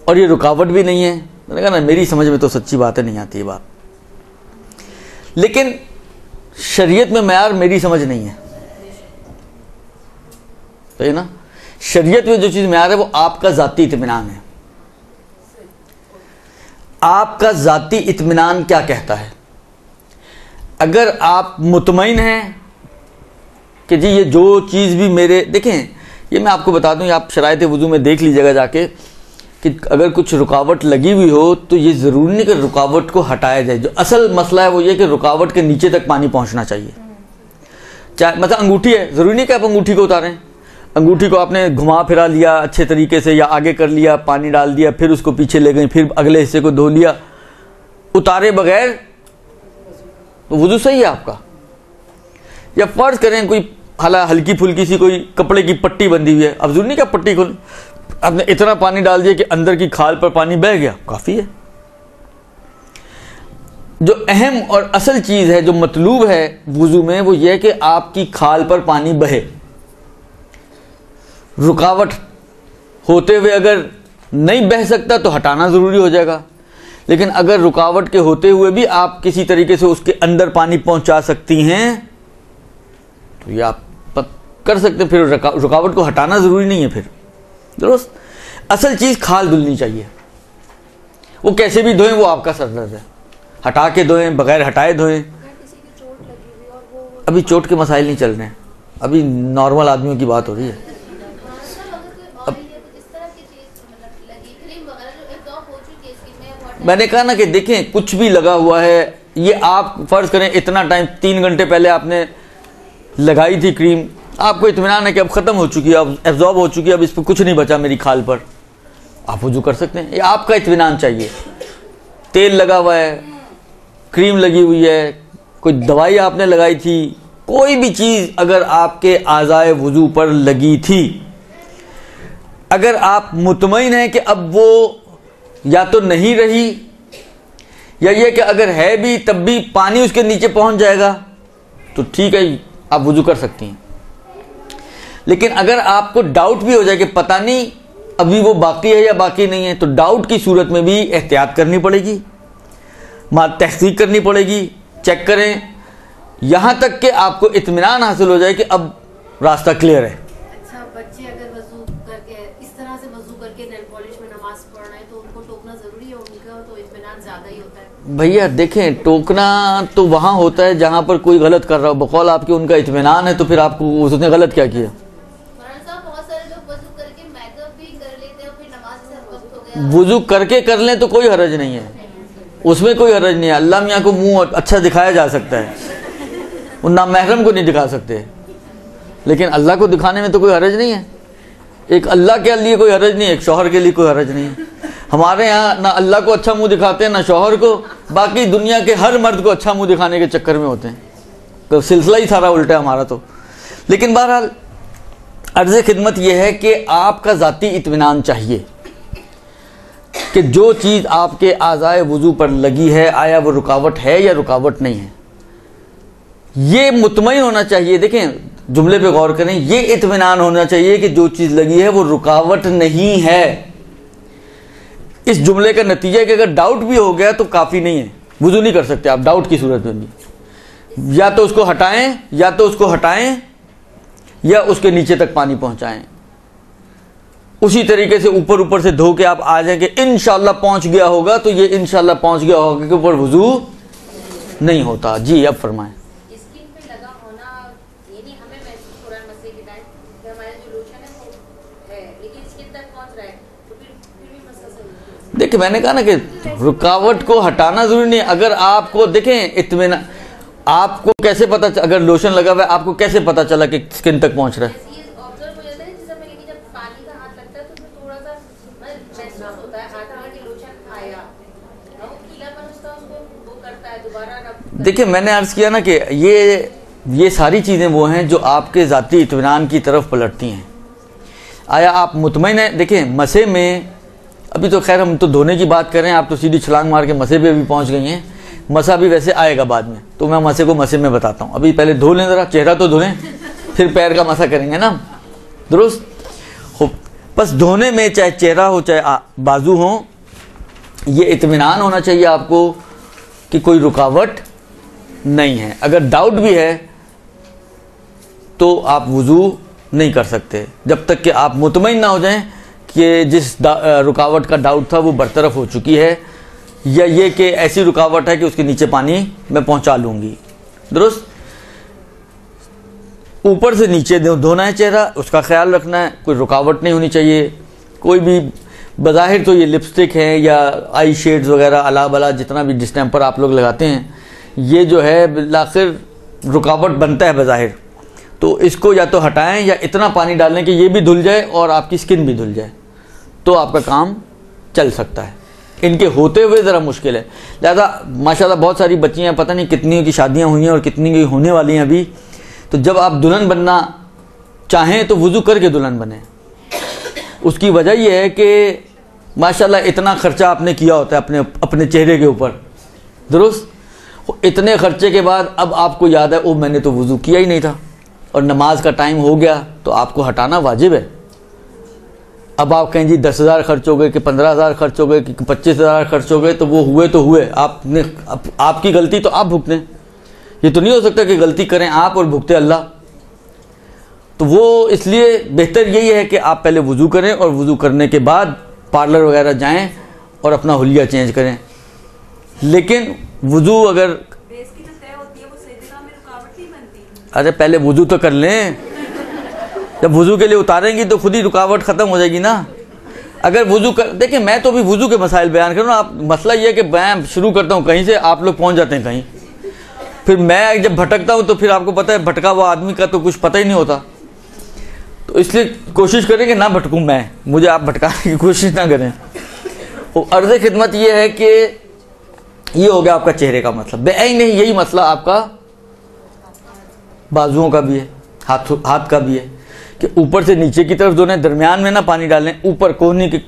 اور یہ رکاوٹ بھی نہیں ہے، میں نے کہا نا میری سمجھ میں تو سچی باتیں نہیں آتی یہ بات. لیکن شریعت میں معیار میری سمجھ نہیں ہے، صحیح نا. شریعت میں جو چیز معیار ہے وہ آپ کا ذاتی اطمینان ہے. آپ کا ذاتی اطمینان کیا کہتا ہے؟ اگر آپ مطمئن ہیں کہ جی یہ جو چیز بھی میرے، دیکھیں یہ میں آپ کو بتا دوں، یہ آپ شرائط وضو میں دیکھ لیجیے گا جا کے کہ اگر کچھ رکاوٹ لگی ہوئی ہو تو یہ ضروری نہیں کہ رکاوٹ کو ہٹایا جائے. جو اصل مسئلہ ہے وہ یہ کہ رکاوٹ کے نیچے تک پانی پہنچنا چاہیے. چاہے مثلا انگوٹھی ہے، ضروری نہیں کہ آپ انگوٹھی کو اتاریں، انگوٹھی کو آپ نے گھما پھرا لیا اچھے طریقے سے یا آگے کر لیا، پانی ڈال دیا، پھر اس کو پیچھے لے گئے، پھر اگلے حصے کو دھو لیا، اتارے بغیر تو وضو صحیح ہے آپ کا. یا فرض کریں کوئی ہلکی پھلکی سی کوئی کپڑے کی پٹی بندھی ہوئی ہے، اب ضروری نہیں کہ پٹی کھول، آپ نے اتنا پانی ڈال دیا کہ اندر کی کھال پر پانی بہہ گیا، کافی ہے. جو اہم اور اصل چیز ہے جو مطلوب ہے وضو میں وہ یہ کہ آپ کی کھال پر پانی بہے. رکاوٹ ہوتے ہوئے اگر نہیں بہہ سکتا تو ہٹانا ضروری ہو جائے گا. لیکن اگر رکاوٹ کے ہوتے ہوئے بھی آپ کسی طریقے سے اس کے اندر پانی پہنچا سکتی ہیں تو یہ آپ کر سکتے ہیں. پھر رکاوٹ کو ہٹانا ضروری نہیں ہے پھر. درست. اصل چیز کھال دھلنی چاہیے. وہ کیسے بھی دھوئیں وہ آپ کا سر درد ہے. ہٹا کے دھوئیں, بغیر ہٹائے دھوئیں. ابھی چوٹ کے مسائل نہیں چل رہے ہیں, ابھی نارمل آدمیوں کی بات ہو رہی ہے. میں نے کہا نا کہ دیکھیں کچھ بھی لگا ہوا ہے, یہ آپ فرض کریں اتنا ٹائم 3 گھنٹے پہلے آپ نے لگائی تھی کریم, آپ کو اطمینان ہے کہ اب ختم ہو چکی ہے, اب ایبزارب ہو چکی ہے, اب اس پہ کچھ نہیں بچا میری کھال پر, آپ وضو کر سکتے ہیں. یہ آپ کا اطمینان چاہیے. تیل لگا ہوا ہے, کریم لگی ہوئی ہے, کوئی دوائی آپ نے لگائی تھی, کوئی بھی چیز اگر آپ کے اعضائے وضو پر لگی تھی, اگر آپ مطمئن ہیں کہ اب وہ یا تو نہیں رہی یا یہ کہ اگر ہے بھی تب بھی پانی اس کے نیچے پہنچ جائے گا تو ٹھیک ہے, آپ وضو کر سکتی ہیں. لیکن اگر آپ کو ڈاؤٹ بھی ہو جائے کہ پتہ نہیں ابھی وہ باقی ہے یا باقی نہیں ہے, تو ڈاؤٹ کی صورت میں بھی احتیاط کرنی پڑے گی, تحقیق کرنی پڑے گی, چیک کریں یہاں تک کہ آپ کو اطمینان حاصل ہو جائے کہ اب راستہ کلیئر ہے. اچھا, بچے اگر وضو کر کے اس طرح سے وضو کر کے نیل پالش میں نماز پڑھ رہے ہیں تو ان کو ٹوکنا ضروری ہے, ان کا تو اطمینان زیادہ ہی ہوتا ہے. بھیا دیکھیں ٹوکنا تو وہاں ہوتا ہے جہاں پر کوئی غلط کر رہا ہو. بقول آپ کے ان کا اطمینان ہے تو پھر آپ کو اس نے غلط کیا کیا؟ وضو کر کے کر لیں تو کوئی حرج نہیں ہے, اس میں کوئی حرج نہیں ہے. اللہ میاں کو منہ اچھا دکھایا جا سکتا ہے, وہ نامحرم کو نہیں دکھا سکتے, لیکن اللہ کو دکھانے میں تو کوئی حرج نہیں ہے. ایک اللہ کے لیے کوئی حرج نہیں ہے, ایک شوہر کے لیے کوئی حرج نہیں ہے. ہمارے ہاں نہ اللہ کو اچھا منہ دکھاتے ہیں نہ شوہر کو, باقی دنیا کے ہر مرد کو اچھا منہ دکھانے کے چکر میں ہوتے ہیں. تو سلسلہ ہی سارا الٹا ہے ہمارا تو. لیکن بہرحال عرض خدمت یہ ہے کہ آپ کا ذاتی اطمینان چاہیے کہ جو چیز آپ کے اعضائے وضو پر لگی ہے آیا وہ رکاوٹ ہے یا رکاوٹ نہیں ہے, یہ مطمئن ہونا چاہیے. دیکھیں جملے پہ غور کریں, یہ اطمینان ہونا چاہیے کہ جو چیز لگی ہے وہ رکاوٹ نہیں ہے. اس جملے کا نتیجہ ہے کہ اگر ڈاؤٹ بھی ہو گیا تو کافی نہیں ہے, وضو نہیں کر سکتے آپ ڈاؤٹ کی صورت میں بھی. یا تو اس کو ہٹائیں یا اس کے نیچے تک پانی پہنچائیں. اسی طریقے سے اوپر سے دھو کے آپ آ جائیں کہ انشاءاللہ پہنچ گیا ہوگا, تو یہ انشاءاللہ پہنچ گیا ہوگا کہ اوپر وضو نہیں ہوتا. جی اب فرمائیں. اسکن پہ لگا ہونا یہ نہیں ہمیں محسوس ہو رہا ہے مسئلے کے ٹائم کہ ہمارا جو لوشن ہے وہ ہے لیکن اسکن تک پہنچ رہا ہے تو پھر بھی مسئلہ صحیح ہے. دیکھیں میں نے کہا نا کہ رکاوٹ کو ہٹانا ضروری نہیں. اگر آپ کو دیکھیں اطمینان, آپ کو کیسے پتا, اگر لوشن لگا ہوا ہے آپ کو کیسے پتا چلا کہ اسکن تک پہنچ رہا ہے؟ دیکھیں میں نے عرض کیا نا کہ یہ ساری چیزیں وہ ہیں جو آپ کے ذاتی اطمینان کی طرف پلٹتی ہیں. آیا آپ مطمئن ہیں؟ دیکھیں مسے میں ابھی تو خیر ہم تو دھونے کی بات کر رہے ہیں, آپ تو سیدھی چھلانگ مار کے مسے پہ بھی پہنچ گئی ہیں. مسا بھی ویسے آئے گا بعد میں, تو میں مسے کو مسے میں بتاتا ہوں. ابھی پہلے دھو لیں ذرا, چہرہ تو دھولیں, پھر پیر کا مسا کریں گے نا. درست. بس دھونے میں چاہے چہرہ ہو چاہے بازو ہوں, یہ اطمینان ہونا چاہیے آپ کو کہ کوئی رکاوٹ نہیں ہے. اگر ڈاؤٹ بھی ہے تو آپ وضو نہیں کر سکتے جب تک کہ آپ مطمئن نہ ہو جائیں کہ جس رکاوٹ کا ڈاؤٹ تھا وہ برطرف ہو چکی ہے, یا یہ کہ ایسی رکاوٹ ہے کہ اس کے نیچے پانی میں پہنچا لوں گی. درست. اوپر سے نیچے دھونا ہے چہرہ, اس کا خیال رکھنا ہے, کوئی رکاوٹ نہیں ہونی چاہیے. کوئی بھی بظاہر تو یہ لپسٹک ہیں یا آئی شیڈز وغیرہ الا بلا جتنا بھی ڈسٹیمپر آپ لوگ لگاتے ہیں, یہ جو ہے بالآخر رکاوٹ بنتا ہے بظاہر, تو اس کو یا تو ہٹائیں یا اتنا پانی ڈالیں کہ یہ بھی دھل جائے اور آپ کی سکن بھی دھل جائے, تو آپ کا کام چل سکتا ہے. ان کے ہوتے ہوئے ذرا مشکل ہے. لہذا ماشاءاللہ بہت ساری بچیاں, پتہ نہیں کتنی کی شادیاں ہوئی ہیں اور کتنی کی ہونے والی ہیں ابھی, تو جب آپ دلہن بننا چاہیں تو وضو کر کے دلہن بنیں. اس کی وجہ یہ ہے کہ ماشاءاللہ اتنا خرچہ آپ نے کیا ہوتا ہے اپنے چہرے کے اوپر. درست. اتنے خرچے کے بعد اب آپ کو یاد ہے او میں نے تو وضو کیا ہی نہیں تھا, اور نماز کا ٹائم ہو گیا, تو آپ کو ہٹانا واجب ہے. اب آپ کہیں جی 10,000 خرچ ہو گئے کہ 15,000 خرچ ہو گئے کہ 25,000 خرچ ہو گئے تو وہ ہوئے تو ہوئے, آپ کی غلطی تو آپ بھگتیں. یہ تو نہیں ہو سکتا کہ غلطی کریں آپ اور بھگتے اللہ. تو وہ اس لیے بہتر یہی ہے کہ آپ پہلے وضو کریں اور وضو کرنے کے بعد پارلر وغیرہ جائیں اور اپنا حلیہ چینج کریں. لیکن وضو اگر ارے پہلے وضو تو کر لیں, جب وضو کے لیے اتاریں گی تو خود ہی رکاوٹ ختم ہو جائے گی نا. اگر وضو دیکھیں میں تو بھی وضو کے مسائل بیان کروں نا, آپ مسئلہ یہ ہے کہ میں شروع کرتا ہوں کہیں سے, آپ لوگ پہنچ جاتے ہیں کہیں, پھر میں جب بھٹکتا ہوں تو پھر آپ کو پتہ ہے بھٹکا ہوا آدمی کا تو کچھ پتہ ہی نہیں ہوتا. تو اس لیے کوشش کریں کہ نہ بھٹکوں میں, مجھے آپ بھٹکانے کی کوشش نہ کریں. عرض خدمت یہ ہے کہ یہ ہو گیا آپ کا چہرے کا مسئلہ. نہیں یہی مسئلہ آپ کا بازوؤں کا بھی ہے, ہاتھ کا بھی ہے کہ اوپر سے نیچے کی طرف دھونے, درمیان میں نہ پانی ڈالیں, اوپر کوہنی کی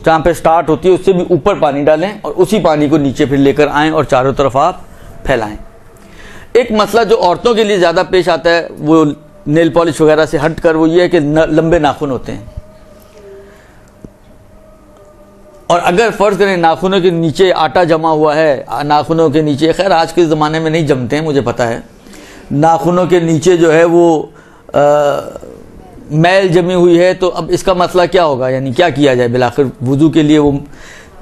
جہاں پہ سٹارٹ ہوتی ہے اس سے بھی اوپر پانی ڈالیں اور اسی پانی کو نیچے پھر لے کر آئیں اور چاروں طرف آپ پھیلائیں. ایک مسئلہ جو عورتوں کے لیے زیادہ پیش آتا ہے وہ نیل پالش وغیرہ سے ہٹ کر وہ یہ ہے کہ لمبے ناخن ہوتے ہیں, اور اگر فرض کریں ناخنوں کے نیچے آٹا جمع ہوا ہے, ناخنوں کے نیچے, خیر آج کے زمانے میں نہیں جمتے ہیں مجھے پتہ ہے, ناخنوں کے نیچے جو ہے وہ میل جمی ہوئی ہے, تو اب اس کا مسئلہ کیا ہوگا, یعنی کیا کیا جائے بالآخر وضو کے لیے. وہ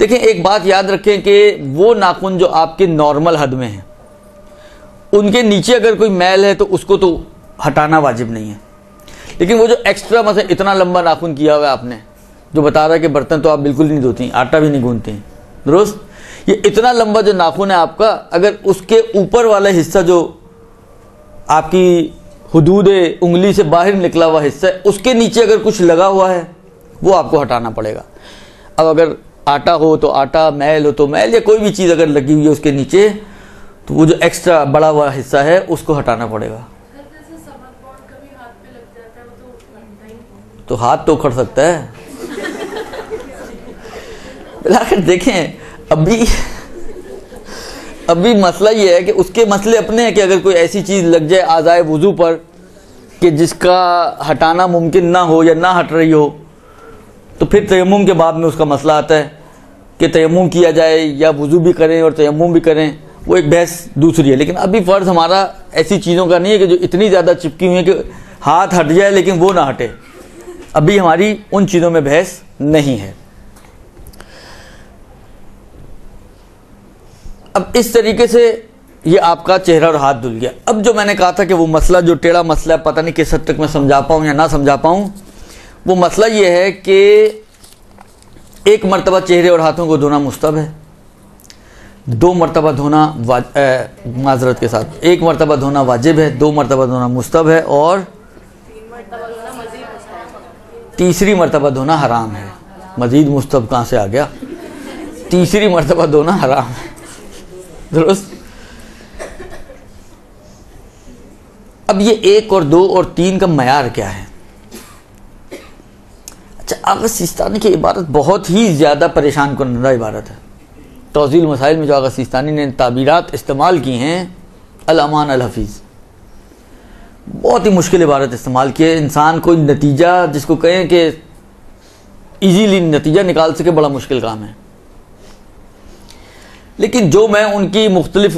دیکھیں ایک بات یاد رکھیں کہ وہ ناخن جو آپ کے نارمل حد میں ہیں ان کے نیچے اگر کوئی میل ہے تو اس کو تو ہٹانا واجب نہیں ہے, لیکن وہ جو ایکسٹرا مثلا اتنا لمبا ناخن کیا ہوا ہے آپ نے, جو بتا رہا ہے کہ برتن تو آپ بالکل نہیں دھوتی, آٹا بھی نہیں گوندتے ہیں, درست, یہ اتنا لمبا جو ناخن ہے آپ کا, اگر اس کے اوپر والا حصہ جو آپ کی حدود انگلی سے باہر نکلا ہوا حصہ ہے اس کے نیچے اگر کچھ لگا ہوا ہے وہ آپ کو ہٹانا پڑے گا. اب اگر آٹا ہو تو آٹا, میل ہو تو میل, یا کوئی بھی چیز اگر لگی ہوئی ہے اس کے نیچے تو وہ جو ایکسٹرا بڑا ہوا حصہ ہے اس کو ہٹانا پڑے گا. تو ہاتھ تو اکھڑ سکتا ہے. بالآخر دیکھیں ابھی مسئلہ یہ ہے کہ اس کے مسئلے اپنے ہیں کہ اگر کوئی ایسی چیز لگ جائے اعضائے وضو پر کہ جس کا ہٹانا ممکن نہ ہو یا نہ ہٹ رہی ہو, تو پھر تیمم کے بعد میں اس کا مسئلہ آتا ہے کہ تیمم کیا جائے یا وضو بھی کریں اور تیمم بھی کریں, وہ ایک بحث دوسری ہے. لیکن ابھی فرض ہمارا ایسی چیزوں کا نہیں ہے کہ جو اتنی زیادہ چپکی ہوئی ہیں کہ ہاتھ ہٹ جائے لیکن وہ نہ ہٹے, ابھی ہماری ان چیزوں میں بحث نہیں ہے. اب اس طریقے سے یہ آپ کا چہرہ اور ہاتھ دھل گیا. اب جو میں نے کہا تھا کہ وہ مسئلہ جو ٹیڑھا مسئلہ ہے, پتہ نہیں کس حد تک میں سمجھا پاؤں یا نہ سمجھا پاؤں, وہ مسئلہ یہ ہے کہ ایک مرتبہ چہرے اور ہاتھوں کو دھونا مستحب ہے, 2 مرتبہ دھونا معذرت کے ساتھ 1 مرتبہ دھونا واجب ہے, 2 مرتبہ دھونا مستحب ہے, اور 3ری مرتبہ دھونا حرام ہے. مزید مستحب کہاں سے آ گیا, 3ری مرتبہ دھونا حرام ہے, درست. اب یہ 1 اور 2 اور 3 کا معیار کیا ہے؟ اچھا, آغا سیستانی کی عبارت بہت ہی زیادہ پریشان کنندہ عبارت ہے. توضیح المسائل میں جو آغا سیستانی نے تعبیرات استعمال کی ہیں, الامان الحفیظ, بہت ہی مشکل عبارت استعمال کی ہے. انسان کوئی نتیجہ جس کو کہیں کہ ایزیلی نتیجہ نکال سکے بڑا مشکل کام ہے. لیکن جو میں ان کی مختلف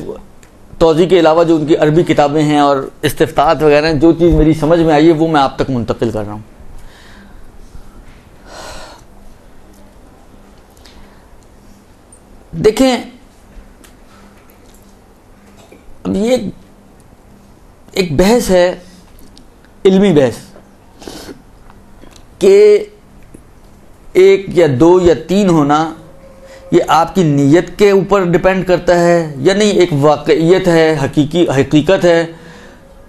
توضیح کے علاوہ جو ان کی عربی کتابیں ہیں اور استفتاحات وغیرہ ہیں, جو چیز میری سمجھ میں آئی ہے وہ میں آپ تک منتقل کر رہا ہوں. دیکھیں اب یہ ایک بحث ہے, علمی بحث, کہ 1 یا 2 یا 3 ہونا یہ آپ کی نیت کے اوپر ڈیپینڈ کرتا ہے یا نہیں, ایک واقعیت ہے, حقیقت ہے.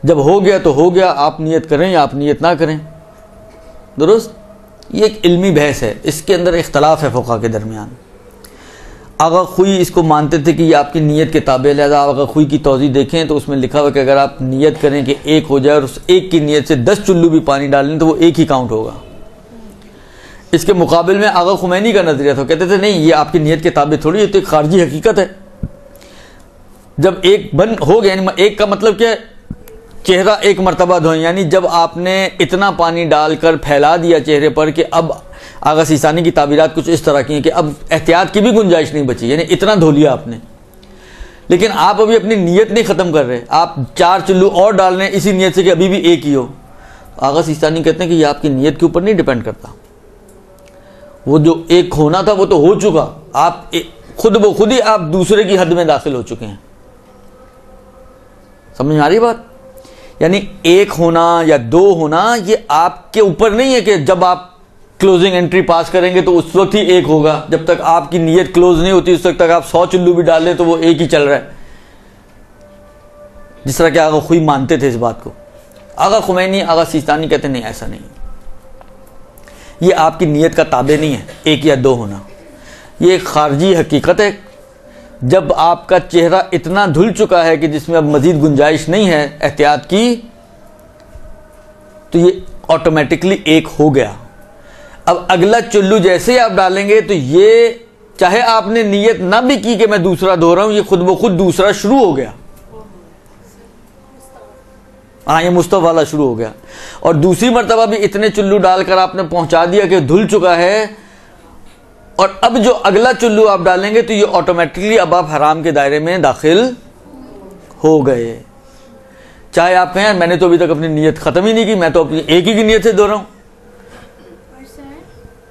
جب ہو گیا تو ہو گیا, آپ نیت کریں یا آپ نیت نہ کریں, درست. یہ ایک علمی بحث ہے, اس کے اندر اختلاف ہے فقہا کے درمیان. آغا خوئی اس کو مانتے تھے کہ یہ آپ کی نیت کے تابع, لہذا آغا خوئی کی توضیح دیکھیں تو اس میں لکھا ہوا کہ اگر آپ نیت کریں کہ 1 ہو جائے اور اس 1 کی نیت سے 10 چلو بھی پانی ڈال لیں تو وہ 1 ہی کاؤنٹ ہوگا. اس کے مقابل میں آغا خمینی کا نظریہ تھا, کہتے تھے نہیں, یہ آپ کی نیت کے تابع تھوڑی, یہ تو ایک خارجی حقیقت ہے. جب 1 بن ہو گیا, یعنی 1 کا مطلب کیا ہے, چہرہ ایک مرتبہ دھوئیں، یعنی جب آپ نے اتنا پانی ڈال کر پھیلا دیا چہرے پر کہ اب آغا سیستانی کی تعبیرات کچھ اس طرح کی ہیں کہ اب احتیاط کی بھی گنجائش نہیں بچی، یعنی اتنا دھو لیا آپ نے، لیکن آپ ابھی اپنی نیت نہیں ختم کر رہے، آپ 4 چلو اور ڈال رہے ہیں اسی نیت سے کہ ابھی بھی ایک ہی ہو. آغا سیستانی کہتے ہیں کہ یہ آپ کی نیت کے اوپر نہیں ڈیپینڈ کرتا، وہ جو ایک ہونا تھا وہ تو ہو چکا، آپ خود بخود ہی آپ دوسرے کی حد میں داخل ہو چکے ہیں. سمجھ میں آ رہی بات؟ یعنی ایک ہونا یا 2 ہونا یہ آپ کے اوپر نہیں ہے کہ جب آپ کلوزنگ انٹری پاس کریں گے تو اس وقت ہی ایک ہوگا، جب تک آپ کی نیت کلوز نہیں ہوتی اس وقت تک آپ 100 چلو بھی ڈال لیں تو وہ ایک ہی چل رہا ہے، جس طرح کہ آغا خوئی مانتے تھے اس بات کو. آغا خمینی، آغا سیستانی کہتے ہیں نہیں ایسا نہیں، یہ آپ کی نیت کا تابع نہیں ہے 1 یا 2 ہونا، یہ ایک خارجی حقیقت ہے. جب آپ کا چہرہ اتنا دھل چکا ہے کہ جس میں اب مزید گنجائش نہیں ہے احتیاط کی، تو یہ آٹومیٹکلی ایک ہو گیا. اب اگلا چلو جیسے ہی آپ ڈالیں گے تو یہ چاہے آپ نے نیت نہ بھی کی کہ میں دوسرا دھو رہا ہوں، یہ خود بخود دوسرا شروع ہو گیا. ہاں یہ مستوی والا شروع ہو گیا. اور دوسری مرتبہ بھی اتنے چلو ڈال کر آپ نے پہنچا دیا کہ دھل چکا ہے، اور اب جو اگلا چلو آپ ڈالیں گے تو یہ آٹومیٹکلی اب آپ حرام کے دائرے میں داخل ہو گئے. چاہے آپ کہیں میں نے تو ابھی تک اپنی نیت ختم ہی نہیں کی، میں تو اپنی ایک ہی کی نیت سے دھو رہا ہوں. اور سر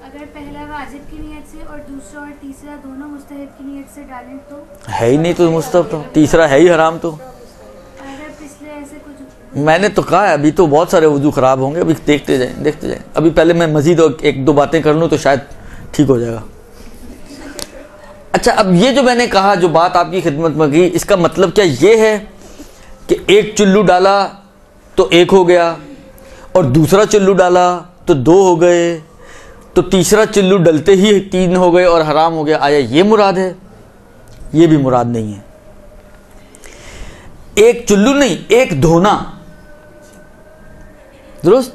اگر پہلا واجب کی نیت سے اور دوسرا اور تیسرا دونوں مستحب کی نیت سے ڈالیں تو ہے ہی نہیں تو مستحب، تو تیسرا ہے ہی حرام. تو اگر پچھلے ایسے کچھ میں نے تو کہا ہے ابھی تو بہت سارے وضو خراب ہوں گے، ابھی دیکھتے جائیں. ابھی پہلے میں مزید 1-2 باتیں کر لوں تو شاید ٹھیک ہو جائے گا. اچھا، اب یہ جو میں نے کہا، جو بات آپ کی خدمت میں کی، اس کا مطلب کیا یہ ہے کہ ایک چلو ڈالا تو 1 ہو گیا، اور دوسرا چلو ڈالا تو 2 ہو گئے، تو تیسرا چلو ڈلتے ہی 3 ہو گئے اور حرام ہو گیا؟ آیا یہ مراد ہے؟ یہ بھی مراد نہیں ہے. ایک چلو نہیں، ایک دھونا. درست؟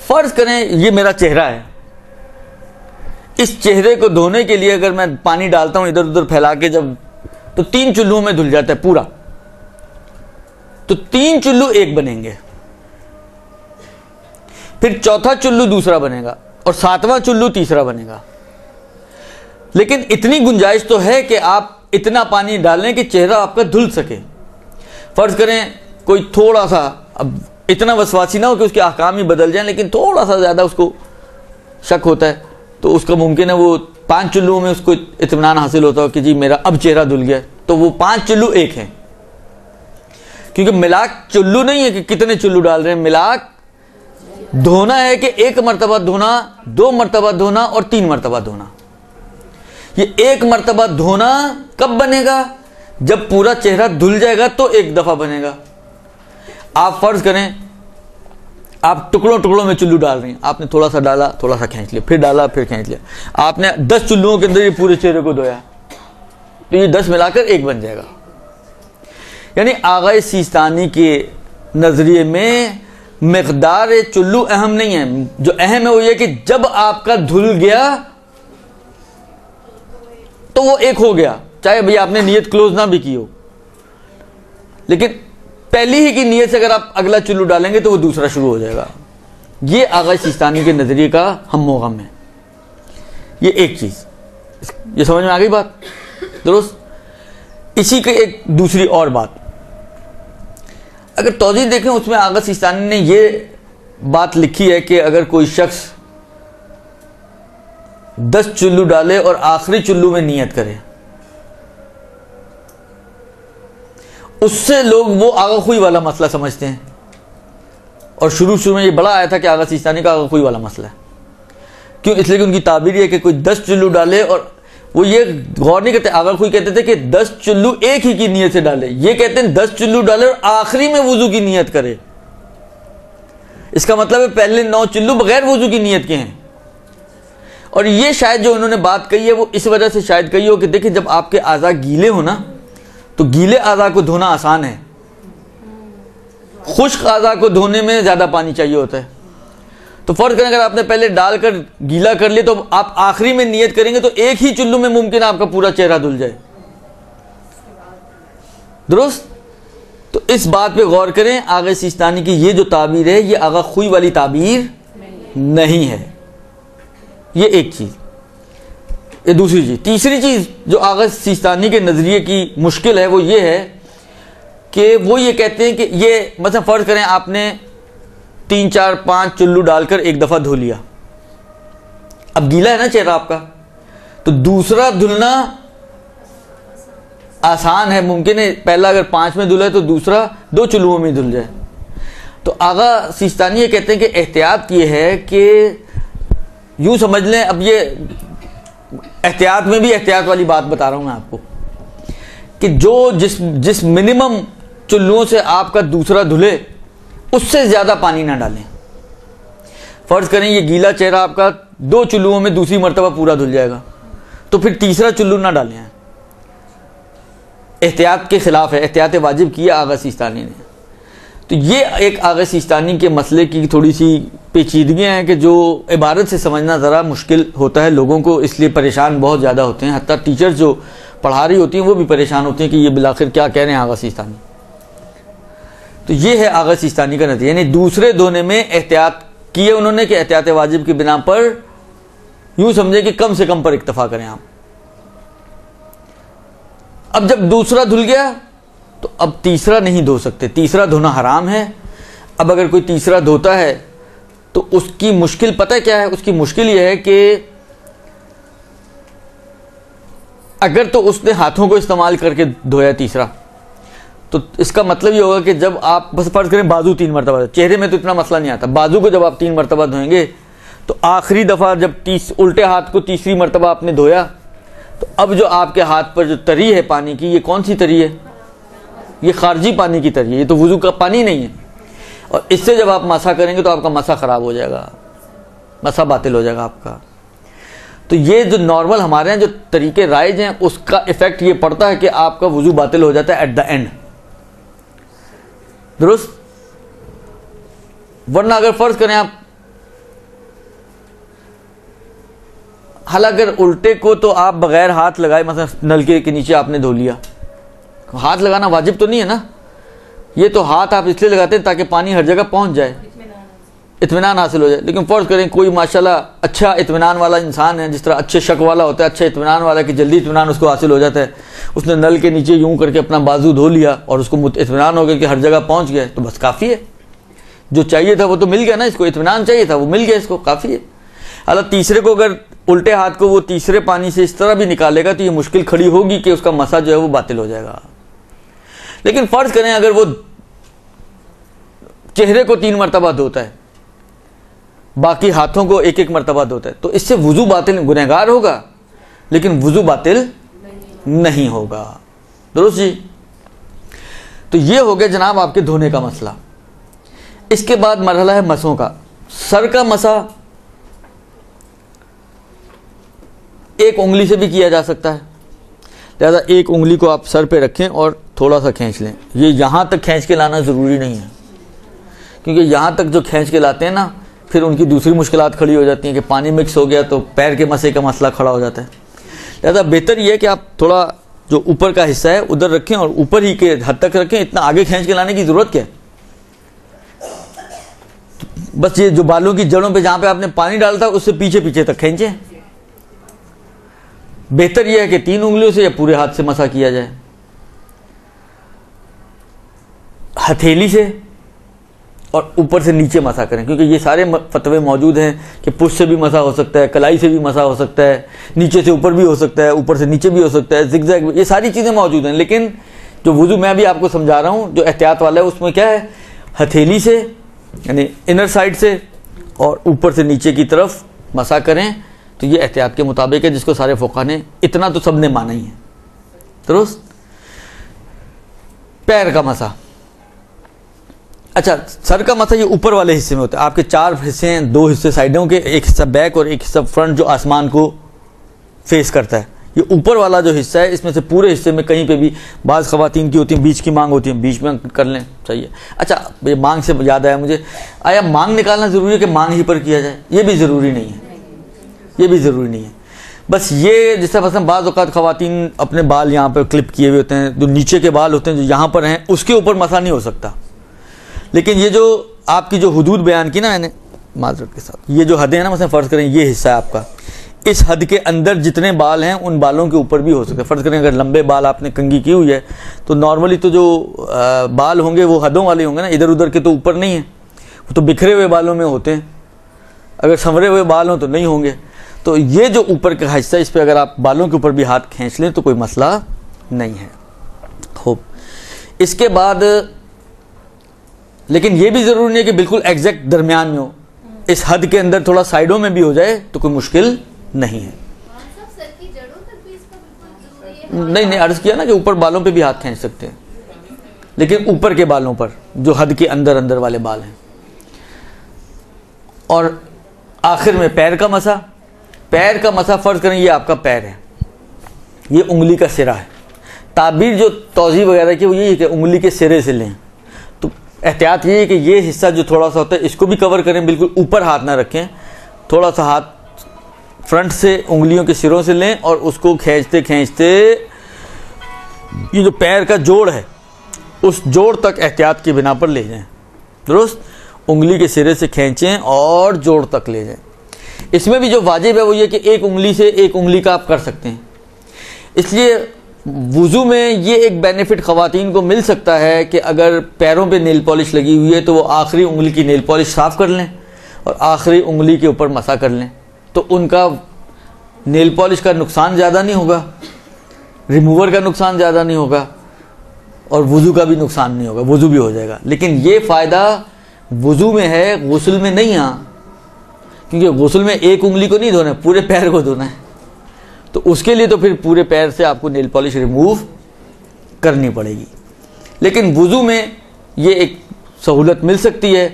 فرض کریں یہ میرا چہرہ ہے، اس چہرے کو دھونے کے لیے اگر میں پانی ڈالتا ہوں ادھر ادھر پھیلا کے جب، تو 3 چلوں میں دھل جاتا ہے پورا، تو 3 چلو ایک بنیں گے، پھر چوتھا چلو دوسرا بنے گا، اور 7واں چلو تیسرا بنے گا. لیکن اتنی گنجائش تو ہے کہ آپ اتنا پانی ڈالیں کہ چہرہ آپ کا دھل سکے. فرض کریں کوئی تھوڑا سا، اب اتنا وسواسی نہ ہو کہ اس کے احکام ہی بدل جائیں، لیکن تھوڑا سا زیادہ اس کو شک ہوتا ہے، تو اس کا ممکن ہے وہ 5 چلوں میں اس کو اطمینان حاصل ہوتا ہو کہ جی میرا اب چہرہ دھل گیا، تو وہ 5 چلو ایک ہیں. کیونکہ ملاک چلو نہیں ہے کہ کتنے چلو ڈال رہے ہیں، ملاک دھونا ہے کہ 1 مرتبہ دھونا، 2 مرتبہ دھونا اور 3 مرتبہ دھونا. یہ 1 مرتبہ دھونا کب بنے گا؟ جب پورا چہرہ دھل جائے گا تو 1 دفعہ بنے گا. آپ فرض کریں آپ ٹکڑوں میں چلو ڈال رہے ہیں، آپ نے تھوڑا سا ڈالا، تھوڑا سا کھینچ لیا، پھر ڈالا، پھر کھینچ لیا، آپ نے 10 چلوؤں کے اندر یہ پورے چہرے کو دھویا، تو یہ 10 ملا کر 1 بن جائے گا. یعنی آغا سیستانی کے نظریے میں مقدار چلو اہم نہیں ہے، جو اہم ہے وہ یہ کہ جب آپ کا دھل گیا تو وہ 1 ہو گیا، چاہے بھئی آپ نے نیت کلوز نہ بھی کی ہو. لیکن پہلی ہی کی نیت سے اگر آپ اگلا چلو ڈالیں گے تو وہ دوسرا شروع ہو جائے گا. یہ آغا سیستانی کے نظریے کا ہم و غم ہے. یہ ایک چیز، یہ سمجھ میں آ گئی بات؟ درست. اسی کے ایک دوسری اور بات اگر توضیح دیکھیں، اس میں آغا سیستانی نے یہ بات لکھی ہے کہ اگر کوئی شخص 10 چلو ڈالے اور آخری چلو میں نیت کرے، اس سے لوگ وہ آغا خوئی والا مسئلہ سمجھتے ہیں، اور شروع میں یہ بڑا آیا تھا کہ آغا سیستانی کا آغا خوئی والا مسئلہ ہے. کیوں؟ اس لیے کہ ان کی تعبیر یہ ہے کہ کوئی 10 چلو ڈالے، اور وہ یہ غور نہیں کرتے. آغا خوئی کہتے تھے کہ 10 چلو ایک ہی کی نیت سے ڈالے، یہ کہتے ہیں 10 چلو ڈالے اور آخری میں وضو کی نیت کرے. اس کا مطلب ہے پہلے 9 چلو بغیر وضو کی نیت کے ہیں. اور یہ شاید جو انہوں نے بات کہی ہے وہ اس وجہ سے شاید کہی ہو کہ دیکھیں جب آپ کے اعضاء گیلے ہو نا تو گیلے اعضاء کو دھونا آسان ہے، خشک اعضاء کو دھونے میں زیادہ پانی چاہیے ہوتا ہے. تو فرض کریں اگر آپ نے پہلے ڈال کر گیلا کر لیا تو آپ آخری میں نیت کریں گے تو 1 ہی چلو میں ممکن آپ کا پورا چہرہ دھل جائے. درست. تو اس بات پہ غور کریں، آغا سیستانی کی یہ جو تعبیر ہے یہ آغا خوئی والی تعبیر نہیں ہے. یہ ایک چیز. یہ دوسری چیز. تیسری چیز جو آغا سیستانی کے نظریے کی مشکل ہے وہ یہ ہے کہ وہ یہ کہتے ہیں کہ یہ مثلا فرض کریں آپ نے 3 4 5 چلو ڈال کر ایک دفعہ دھو لیا، اب گیلا ہے نا چہرہ آپ کا، تو دوسرا دھلنا آسان ہے، ممکن ہے پہلا اگر 5 میں دھلا ہے تو دوسرا 2 چلوؤں میں دھل جائے. تو آغا سیستانی یہ کہتے ہیں کہ احتیاط یہ ہے کہ یوں سمجھ لیں، اب یہ احتیاط میں بھی احتیاط والی بات بتا رہا ہوں میں آپ کو، کہ جو جس منیمم چلوؤں سے آپ کا دوسرا دھلے اس سے زیادہ پانی نہ ڈالیں. فرض کریں یہ گیلا چہرہ آپ کا 2 چلوؤں میں دوسری مرتبہ پورا دھل جائے گا، تو پھر تیسرا چلو نہ ڈالیں. احتیاط کے خلاف ہے، احتیاط واجب کی ہے آغا سیستانی نے. تو یہ ایک آغا سیستانی کے مسئلے کی تھوڑی سی پیچیدگیاں ہیں کہ جو عبارت سے سمجھنا ذرا مشکل ہوتا ہے لوگوں کو، اس لیے پریشان بہت زیادہ ہوتے ہیں. حتیٰ ٹیچر جو پڑھا رہی ہوتی ہیں وہ بھی پریشان ہوتے ہیں کہ یہ بالآخر کیا کہہ رہے ہیں آغا سیستانی. تو یہ ہے آغا سیستانی کا نتیجہ، یعنی دوسرے دھونے میں احتیاط کی ہے انہوں نے کہ احتیاط واجب کی بنا پر یوں سمجھے کہ کم سے کم پر اکتفا کریں آپ. اب جب دوسرا دھل گیا تو اب تیسرا نہیں دھو سکتے، تیسرا دھونا حرام ہے. اب اگر کوئی تیسرا دھوتا ہے تو اس کی مشکل پتہ کیا ہے؟ اس کی مشکل یہ ہے کہ اگر تو اس نے ہاتھوں کو استعمال کر کے دھویا تیسرا، تو اس کا مطلب یہ ہوگا کہ جب آپ بس فرض کریں بازو 3 مرتبہ، چہرے میں تو اتنا مسئلہ نہیں آتا، بازو کو جب آپ 3 مرتبہ دھوئیں گے تو آخری دفعہ جب الٹے ہاتھ کو تیسری مرتبہ آپ نے دھویا تو اب جو آپ کے ہاتھ پر جو تری ہے پانی کی، یہ کون سی تری ہے؟ یہ خارجی پانی کی تری ہے، یہ تو وضو کا پانی نہیں ہے. اور اس سے جب آپ مسح کریں گے تو آپ کا مسح خراب ہو جائے گا، مسح باطل ہو جائے گا آپ کا. تو یہ جو نارمل ہمارے ہیں جو طریقے رائج ہیں اس کا ایفیکٹ یہ پڑتا ہے کہ آپ کا وضو باطل ہو جاتا ہے ایٹ دا اینڈ. درست؟ ورنہ اگر فرض کریں آپ حالانکہ الٹے کو تو آپ بغیر ہاتھ لگائے مثلا نلکے کے نیچے آپ نے دھو لیا، ہاتھ لگانا واجب تو نہیں ہے نا، یہ تو ہاتھ آپ اس لیے لگاتے ہیں تاکہ پانی ہر جگہ پہنچ جائے، اطمینان حاصل ہو جائے. لیکن فرض کریں کوئی ماشاءاللہ اچھا اطمینان والا انسان ہے، جس طرح اچھے شک والا ہوتا ہے، اچھا اطمینان والا کہ جلدی اطمینان اس کو حاصل ہو جاتا ہے، اس نے نل کے نیچے یوں کر کے اپنا بازو دھو لیا اور اس کو اطمینان ہو گیا کہ ہر جگہ پہنچ گیا، تو بس کافی ہے. جو چاہیے تھا وہ تو مل گیا نا، اس کو اطمینان چاہیے تھا وہ مل گیا، اس کو کافی ہے. حالانکہ تیسرے کو اگر الٹے ہاتھ کو وہ تیسرے پانی سے اس طرح بھی نکالے گا تو یہ مشکل کھڑی ہوگی کہ اس کا مسح جو ہے وہ باطل ہو جائے گا. لیکن فرض کریں اگر وہ چہرے کو 3 مرتبہ دھوتا ہے، باقی ہاتھوں کو 1 مرتبہ دھوتا ہے، تو اس سے وضو باطل، گنہگار ہوگا لیکن وضو باطل نہیں ہوگا. درست جی؟ تو یہ ہو گیا جناب آپ کے دھونے کا مسئلہ. اس کے بعد مرحلہ ہے مسوں کا. سر کا مسح ایک انگلی سے بھی کیا جا سکتا ہے، لہذا ایک انگلی کو آپ سر پہ رکھیں اور تھوڑا سا کھینچ لیں. یہ یہاں تک کھینچ کے لانا ضروری نہیں ہے، کیونکہ یہاں تک جو کھینچ کے لاتے ہیں نا پھر ان کی دوسری مشکلات کھڑی ہو جاتی ہیں کہ پانی مکس ہو گیا تو پیر کے مسے کا مسئلہ کھڑا ہو جاتا ہے. لہذا بہتر یہ ہے کہ آپ تھوڑا جو اوپر کا حصہ ہے ادھر رکھیں اور اوپر ہی کے حد تک رکھیں، اتنا آگے کھینچ کے لانے کی ضرورت کیا ہے؟ بس یہ جو بالوں کی جڑوں پہ جہاں پہ آپ نے پانی ڈالا تھا اس سے پیچھے پیچھے تک کھینچیں. بہتر یہ ہے کہ 3 انگلیوں سے یا پورے ہاتھ سے مسح کیا جائے. ہتھیلی سے اور اوپر سے نیچے مسح کریں، کیونکہ یہ سارے فتوے موجود ہیں کہ پش سے بھی مسح ہو سکتا ہے، کلائی سے بھی مسح ہو سکتا ہے، نیچے سے اوپر بھی ہو سکتا ہے، اوپر سے نیچے بھی ہو سکتا ہے، زگ زیگ، یہ ساری چیزیں موجود ہیں. لیکن جو وضو میں بھی آپ کو سمجھا رہا ہوں جو احتیاط والا ہے اس میں کیا ہے؟ ہتھیلی سے یعنی انر سائڈ سے اور اوپر سے نیچے کی طرف مسح کریں. تو یہ احتیاط کے مطابق ہے جس کو سارے فقہا نے، اتنا تو سب نے مانا ہی ہے. درست؟ پیر کا مسح. اچھا، سر کا مسح یہ اوپر والے حصے میں ہوتا ہے. آپ کے 4 حصے ہیں، 2 حصے سائڈوں کے، ایک حصہ بیک اور ایک حصہ فرنٹ جو آسمان کو فیس کرتا ہے. یہ اوپر والا جو حصہ ہے اس میں سے پورے حصے میں کہیں پہ بھی بعض خواتین کی ہوتی ہیں بیچ کی مانگ ہوتی ہیں، بیچ میں کر لیں چاہیے. اچھا، یہ مانگ سے یاد آیا مجھے، آیا مانگ نکالنا ضروری ہے کہ مانگ ہی پر کیا جائے؟ یہ بھی ضروری نہیں ہے، یہ بھی ضروری نہیں ہے. بس یہ جس طرح مثلا بعض اوقات خواتین اپنے بال یہاں پہ کلپ کیے ہوئے ہوتے ہیں، جو نیچے کے بال ہوتے ہیں جو یہاں پر ہیں اس کے اوپر مسا نہیں ہو سکتا. لیکن یہ جو آپ کی جو حدود بیان کی نا میں نے معذرت کے ساتھ، یہ جو حدیں ہیں نا، مثلا فرض کریں یہ حصہ ہے آپ کا، اس حد کے اندر جتنے بال ہیں ان بالوں کے اوپر بھی ہو سکتے ہیں. فرض کریں اگر لمبے بال آپ نے کنگھی کی ہوئی ہے تو نارملی تو جو بال ہوں گے وہ حدوں والے ہوں گے نا، ادھر ادھر کے تو اوپر نہیں ہیں، وہ تو بکھرے ہوئے بالوں میں ہوتے ہیں. اگر سنورے ہوئے بال ہوں تو نہیں ہوں گے. تو یہ جو اوپر کا حصہ اس پہ اگر آپ بالوں کے اوپر بھی ہاتھ کھینچ لیں تو کوئی مسئلہ نہیں ہے. خوب، اس کے بعد لیکن یہ بھی ضروری نہیں ہے کہ بالکل ایگزیکٹ درمیان میں ہو، اس حد کے اندر تھوڑا سائڈوں میں بھی ہو جائے تو کوئی مشکل نہیں ہے. نہیں عرض کیا نا کہ اوپر بالوں پہ بھی ہاتھ کھینچ سکتے ہیں، لیکن اوپر کے بالوں پر جو حد کے اندر والے بال ہیں. اور آخر میں پیر کا مسا. پیر کا مسا فرض کریں یہ آپ کا پیر ہے، یہ انگلی کا سرا ہے. تعبیر جو توضیح وغیرہ کی وہ یہی ہے کہ انگلی کے سرے سے لیں. تو احتیاط یہ ہے کہ یہ حصہ جو تھوڑا سا ہوتا ہے اس کو بھی کور کریں، بالکل اوپر ہاتھ نہ رکھیں. تھوڑا سا ہاتھ فرنٹ سے انگلیوں کے سروں سے لیں اور اس کو کھینچتے کھینچتے یہ جو پیر کا جوڑ ہے اس جوڑ تک احتیاط کی بنا پر لے جائیں. درست، انگلی کے سرے سے کھینچیں اور جوڑ تک لے جائیں. اس میں بھی جو واجب ہے وہ یہ کہ ایک انگلی سے ایک انگلی کا آپ کر سکتے ہیں. اس لیے وضو میں یہ ایک بینیفٹ خواتین کو مل سکتا ہے کہ اگر پیروں پہ نیل پالش لگی ہوئی ہے تو وہ آخری انگلی کی نیل پالش صاف کر لیں اور آخری انگلی کے اوپر مسا کر لیں، تو ان کا نیل پالش کا نقصان زیادہ نہیں ہوگا، ریموور کا نقصان زیادہ نہیں ہوگا اور وضو کا بھی نقصان نہیں ہوگا، وضو بھی ہو جائے گا. لیکن یہ فائدہ وضو میں ہے، غسل میں نہیں. کیونکہ غسل میں ایک انگلی کو نہیں دھونا ہے، پورے پیر کو دھونا ہے. تو اس کے لیے تو پھر پورے پیر سے آپ کو نیل پالش ریموو کرنی پڑے گی. لیکن وضو میں یہ ایک سہولت مل سکتی ہے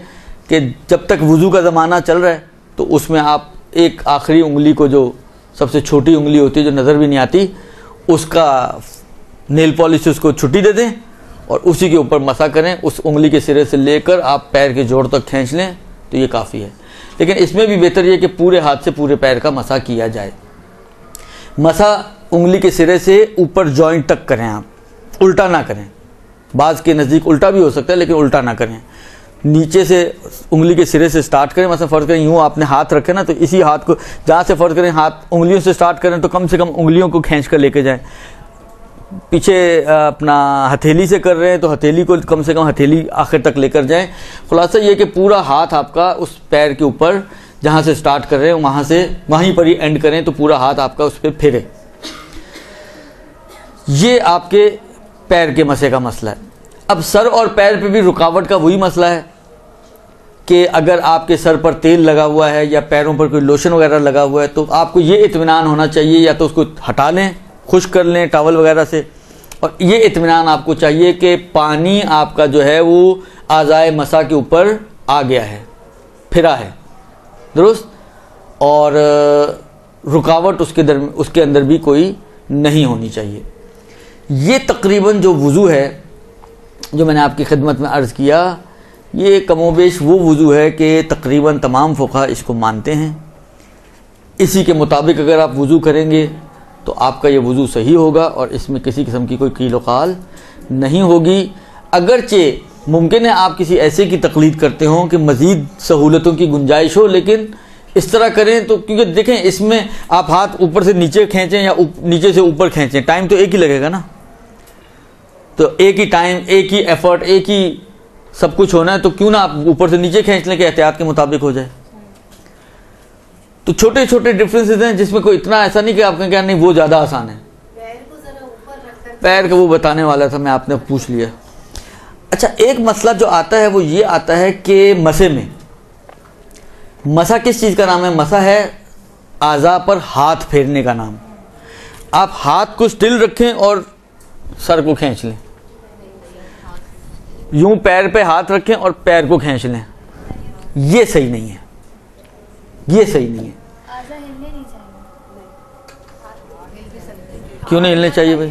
کہ جب تک وضو کا زمانہ چل رہا ہے تو اس میں آپ ایک آخری انگلی کو، جو سب سے چھوٹی انگلی ہوتی ہے جو نظر بھی نہیں آتی، اس کا نیل پالش سے اس کو چھٹی دے دیں اور اسی کے اوپر مسا کریں. اس انگلی کے سرے سے لے کر آپ پیر کے جوڑ تک کھینچ لیں تو یہ کافی ہے. لیکن اس میں بھی بہتر یہ کہ پورے ہاتھ سے پورے پیر کا مسا کیا جائے. مسا انگلی کے سرے سے اوپر جوائنٹ تک کریں، آپ الٹا نہ کریں. بعض کے نزدیک الٹا بھی ہو سکتا ہے لیکن الٹا نہ کریں. نیچے سے انگلی کے سرے سے سٹارٹ کریں. مثلا فرض کریں یوں آپ نے ہاتھ رکھے نا، تو اسی ہاتھ کو جہاں سے فرض کریں ہاتھ انگلیوں سے سٹارٹ کریں تو کم سے کم انگلیوں کو کھینچ کر لے کے جائیں. پیچھے اپنا ہتھیلی سے کر رہے ہیں تو ہتھیلی کو کم سے کم ہتھیلی آخر تک لے کر جائیں. خلاصہ یہ کہ پورا ہاتھ آپ کا اس پیر کے اوپر جہاں سے سٹارٹ کر رہے ہیں وہاں سے وہیں پر ہی اینڈ کریں تو پورا ہاتھ آپ کا اس پہ پھرے. یہ آپ کے پیر کے مسے کا مسئلہ ہے. اب سر اور پیر پہ بھی رکاوٹ کا وہی مسئلہ ہے کہ اگر آپ کے سر پر تیل لگا ہوا ہے یا پیروں پر کوئی لوشن وغیرہ لگا ہوا ہے تو آپ کو یہ اطمینان ہونا چاہیے، یا تو اس کو ہٹا لیں، خشک کر لیں ٹاول وغیرہ سے، اور یہ اطمینان آپ کو چاہیے کہ پانی آپ کا جو ہے وہ اعضائے مسا کے اوپر آ گیا ہے، پھرا ہے. درست، اور رکاوٹ اس کے اندر بھی کوئی نہیں ہونی چاہیے. یہ تقریباً جو وضو ہے جو میں نے آپ کی خدمت میں عرض کیا، یہ کم و بیش وہ وضو ہے کہ تقریباً تمام فقہا اس کو مانتے ہیں. اسی کے مطابق اگر آپ وضو کریں گے تو آپ کا یہ وضو صحیح ہوگا اور اس میں کسی قسم کی کوئی قیل و قال نہیں ہوگی. اگرچہ ممکن ہے آپ کسی ایسے کی تقلید کرتے ہوں کہ مزید سہولتوں کی گنجائش ہو، لیکن اس طرح کریں تو، کیونکہ دیکھیں اس میں آپ ہاتھ اوپر سے نیچے کھینچیں یا نیچے سے اوپر کھینچیں، ٹائم تو ایک ہی لگے گا نا. تو ایک ہی ٹائم، ایک ہی ایفرٹ، ایک ہی سب کچھ ہونا ہے، تو کیوں نہ آپ اوپر سے نیچے کھینچ لیں کہ احتیاط کے مطابق ہو جائے. تو چھوٹے چھوٹے ڈفرینسز ہیں جس میں کوئی اتنا ایسا نہیں کہ آپ کہیں کہ نہیں وہ زیادہ آسان ہے. پیر کا وہ بتانے والا تھا، میں آپ نے پوچھ لیا. اچھا، ایک مسئلہ جو آتا ہے وہ یہ آتا ہے کہ مسے میں، مسا کس چیز کا نام ہے؟ مسا ہے اعضاء پر ہاتھ پھیرنے کا نام. آپ ہاتھ کو سٹل رکھیں اور سر کو کھینچ لیں، یوں پیر پہ ہاتھ رکھیں اور پیر کو کھینچ لیں، یہ صحیح نہیں ہے. یہ صحیح نہیں ہے. کیوں نہیں ہلنے چاہیے بھائی؟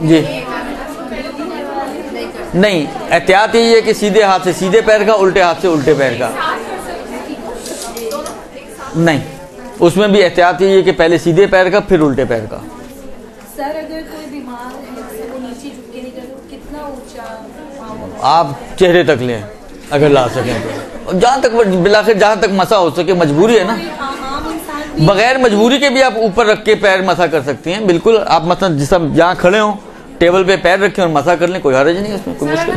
جی نہیں، احتیاط یہی ہے کہ سیدھے ہاتھ سے سیدھے پیر کا، الٹے ہاتھ سے الٹے پیر کا نہیں، اس میں بھی احتیاط یہی ہے کہ پہلے سیدھے پیر کا پھر الٹے پیر کا. سر اگر کوئی بیمار ہے وہ نیچے جھک کے نہیں کرے تو کتنا اونچا آپ چہرے تک لیں اگر لا سکیں تو، جہاں تک بلاخر جہاں تک مسا ہو سکے. مجبوری ہے نا، بغیر مجبوری کے بھی آپ اوپر رکھ کے پیر مسا کر سکتی ہیں. بالکل آپ مثلا جس جہاں کھڑے ہوں ٹیبل پہ پیر رکھیں اور مسا کر لیں، کوئی حرج نہیں ہے اس میں، کوئی مشکل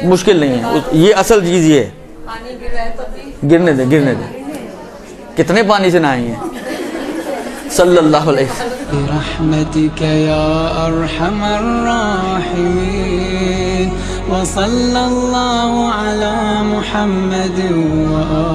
مشکل نہیں ہے. یہ اصل چیز یہ ہے. گرنے دیں گرنے دیں. کتنے پانی سے نہائی ہیں صلی اللہ علیہ وسلم. برحمتك يا أرحم الراحمين وصلى الله على محمد وآله